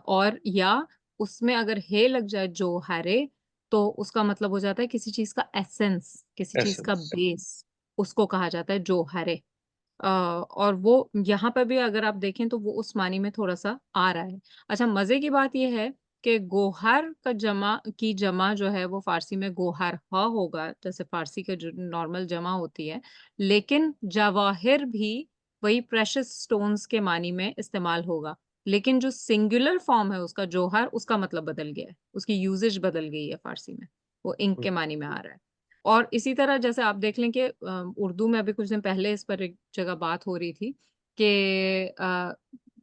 और या उसमें अगर हे लग जाए जोहरे, तो उसका मतलब हो जाता है किसी चीज का एसेंस, किसी चीज का एसेंस। बेस, उसको कहा जाता है जोहरे। और वो यहाँ पर भी अगर आप देखें तो वो उस मानी में थोड़ा सा आ रहा है। अच्छा, मजे की बात यह है कि गोहर का जमा जो है वो फारसी में गोहर हा होगा, जैसे फारसी के जो नॉर्मल जमा होती है। लेकिन जवाहिर भी वही प्रेशियस स्टोन्स के मानी में इस्तेमाल होगा, लेकिन जो सिंगुलर फॉर्म है उसका जोहर, उसका मतलब बदल गया है, उसकी यूजेज बदल गई है फारसी में, वो इंक के मानी में आ रहा है। और इसी तरह जैसे आप देख लें कि उर्दू में अभी कुछ दिन पहले इस पर एक जगह बात हो रही थी कि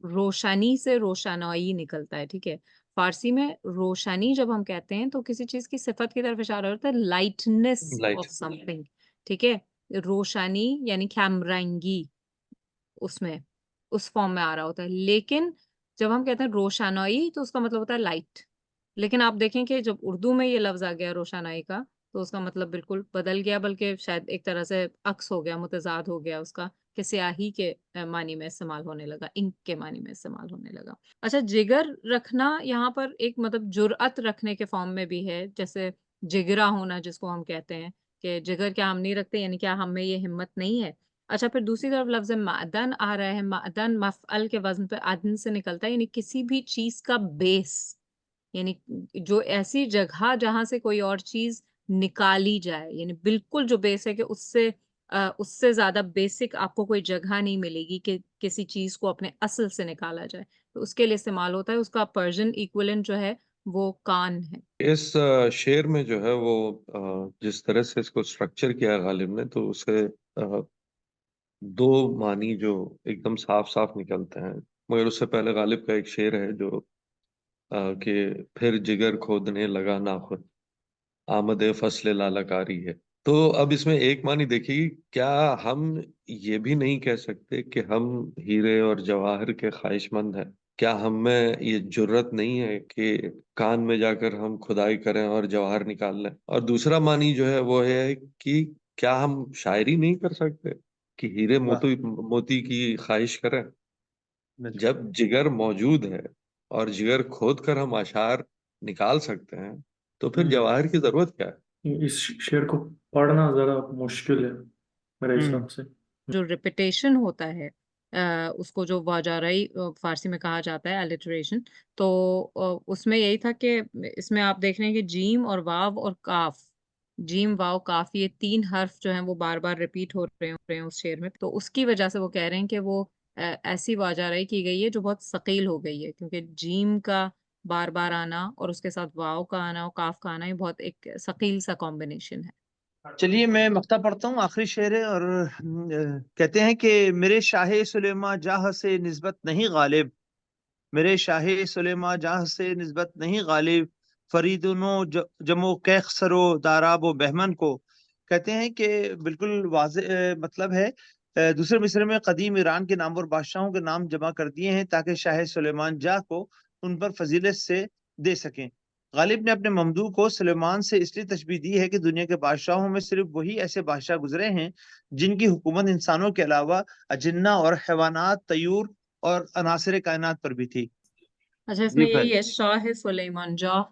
रोशनी से रोशनाई निकलता है, ठीक है। फारसी में रोशनी जब हम कहते हैं तो किसी चीज की सिफत की तरफ इशारा होता है, लाइटनेस लाइट। ऑफ समथिंग, ठीक है। रोशनी यानी कैमरांगी, उसमें उस फॉर्म में आ रहा होता है। लेकिन जब हम कहते हैं रोशनाई तो उसका मतलब होता है लाइट। लेकिन आप देखें कि जब उर्दू में ये लफ्ज आ गया रोशनाई का, तो उसका मतलब बिल्कुल बदल गया, बल्कि शायद एक तरह से अक्स हो गया, मुतजाद हो गया उसका, कि स्याही के मानी में इस्तेमाल होने लगा, इंक के मानी में इस्तेमाल होने लगा। अच्छा, जिगर रखना यहाँ पर एक मतलब जुर्अत रखने के फॉर्म में भी है, जैसे जिगरा होना जिसको हम कहते हैं कि जिगर क्या हम नहीं रखते, यानी क्या हम में ये हिम्मत नहीं है। अच्छा, फिर दूसरी तरफ लफ्ज मादन आ रहा है। मादन मफअल के वजन पे आदन से निकलता है, यानी किसी भी चीज का बेस, यानी जो ऐसी जगह जहां से कोई और चीज निकाली जाए, यानी बिल्कुल जो बेस है कि उससे ज्यादा बेसिक आपको कोई जगह नहीं मिलेगी कि किसी चीज को अपने असल से निकाला जाए, तो उसके लिए इस्तेमाल होता है। उसका पर्शियन इक्विवेलेंट जो है वो कान है। इस शेर में जो है वो जिस तरह से इसको स्ट्रक्चर किया गालिब ने, तो उसे दो मानी जो एकदम साफ साफ निकलते हैं। मगर उससे पहले गालिब का एक शेर है जो कि फिर जिगर खोदने लगा ना खुद, आमदे फसल लालकारी है। तो अब इसमें एक मानी देखिए, क्या हम ये भी नहीं कह सकते कि हम हीरे और जवाहर के ख्वाहिशमंद हैं? क्या हम में ये जुर्रत नहीं है कि कान में जाकर हम खुदाई करें और जवाहर निकाल लें? और दूसरा मानी जो है वो है कि क्या हम शायरी नहीं कर सकते कि हीरे वाह, मोती मोती की ख्वाहिश करें? बिल्कुल। जब जिगर मौजूद है और जिगर खोद कर हम अशार निकाल सकते हैं, तो फिर हम्म जवाहर की जरूरत क्या है? इस शेर को पढ़ना जरा मुश्किल है मेरे हम्म हिसाब से। जो रिपीटेशन होता है, उसको जो वाजाराई फारसी में कहा जाता है, अलिटरेशन। तो उसमें यही था कि इसमें आप देख रहे हैं कि जीम और वाव और काफ, जीम वाव काफ, ये तीन हर्फ जो हैं वो बार बार रिपीट हो रहे हैं उस शेर में। तो उसकी वजह से वो कह रहे हैं कि वो ऐसी वाजाराई की गई है जो बहुत सकील हो गई है, क्योंकि जीम का बार बार आना और उसके साथ वाव का आना और काफ का आना, ये बहुत एक सकील सा कॉम्बिनेशन है। चलिए मैं मक्ता पढ़ता हूँ, आखिरी शेर है। और कहते हैं कि मेरे शाहे सुलेमा जाह से निस्बत नहीं गालिब, मेरे शाहे सुलेमा जाह से निस्बत नहीं गालिब, फरीदुनो जमो कैख सरो दाराब व बहमन को। कहते हैं कि बिल्कुल वाज़ेह मतलब है। दूसरे मिसरे में कदीम ईरान के नामवर बादशाहों के नाम जमा कर दिए हैं ताकि शाह सुलेमान जाह को उन पर फजीलत से दे सकें। गालिब ने अपने ममदू को सुलेमान से इसलिए तशबीह दी है कि दुनिया के बादशाहों में सिर्फ वही ऐसे बादशाह गुजरे हैं जिनकी हुकूमत इंसानों के अलावा अजिन्ना और हैवानात, तयूर और अनासर कायनात पर भी थी। अच्छा, इसमें जी यही पहले है शाह सुलेमान जाह,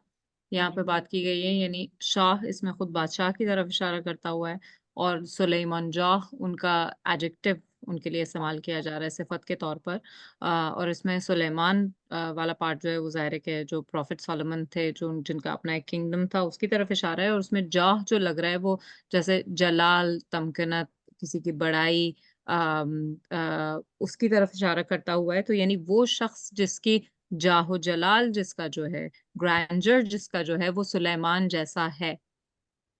यहाँ पे बात की गई है, यानी शाह इसमें खुद बादशाह की तरफ इशारा करता हुआ है, और सुलेमान जाह उनका एडजेक्टिव उनके लिए इस्तेमाल किया जा रहा है सिफत के तौर पर। और इसमें सुलेमान वाला पार्ट जो है वो ज़ाहिर है कि जो प्रॉफिट सोलोमन थे, जो जिनका अपना एक किंगडम था, उसकी तरफ इशारा है। और उसमें जाह जो लग रहा है वो जैसे जलाल, तमकनत, किसी की बड़ाई, उसकी तरफ इशारा करता हुआ है। तो यानी वो शख्स जिसकी जाहो जलाल जिसका जो है, ग्रैंडर जिसका जो है वो सुलेमान जैसा है।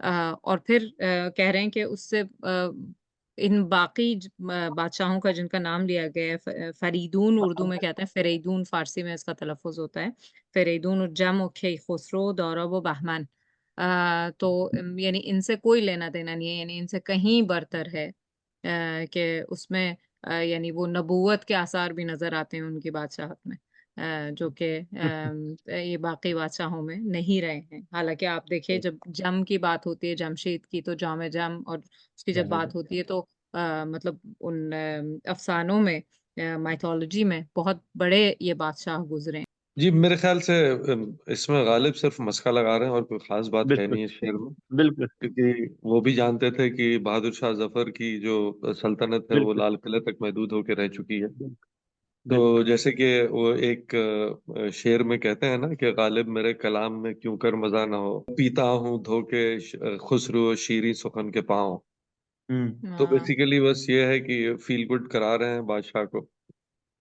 और फिर कह रहे हैं कि उससे इन बाकी बादशाहों का जिनका नाम लिया गया है, फरीदून उर्दू में कहते हैं, फरीदून फारसी में इसका तलफ़ुज़ होता है, फरीदून जम खुसरो दौरब व बहमन। तो यानी इनसे कोई लेना देना नहीं है, यानी इनसे कहीं बरतर है कि उसमें यानी वो नबूवत के आसार भी नजर आते हैं उनकी बादशाहत में, जो कि ये बाकी बादशाहों में नहीं रहे हैं। हालांकि आप देखिए जब जम की बात होती है, जमशीद की, तो जाम जम, और उसकी जब बात होती है तो मतलब उन अफसानों में, माइथोलॉजी में बहुत बड़े ये बादशाह गुजरे हैं। जी मेरे ख्याल से इसमें गालिब सिर्फ मस्का लगा रहे हैं और कोई खास बात है बिल्कुल नहीं इस शेर में, बिल्कुल क्योंकि वो भी जानते थे कि बहादुर शाह जफर की जो सल्तनत है वो बिल्कुल लाल किले तक महदूद होकर रह चुकी है। बिल्कुल तो जैसे कि वो एक शेर में कहते हैं ना कि गालिब मेरे कलाम में क्यों कर मजा ना हो, पीता हूँ धोके खुसरो शीरी सुखन के पाँव। हम्म तो हाँ, बेसिकली बस ये है कि फील गुड करा रहे हैं बादशाह को,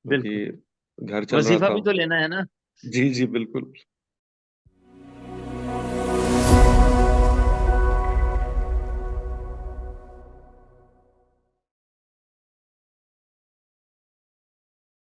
बिल्कुल। क्योंकि घर चल रहा वजीफा था। भी तो लेना है ना। जी जी बिल्कुल।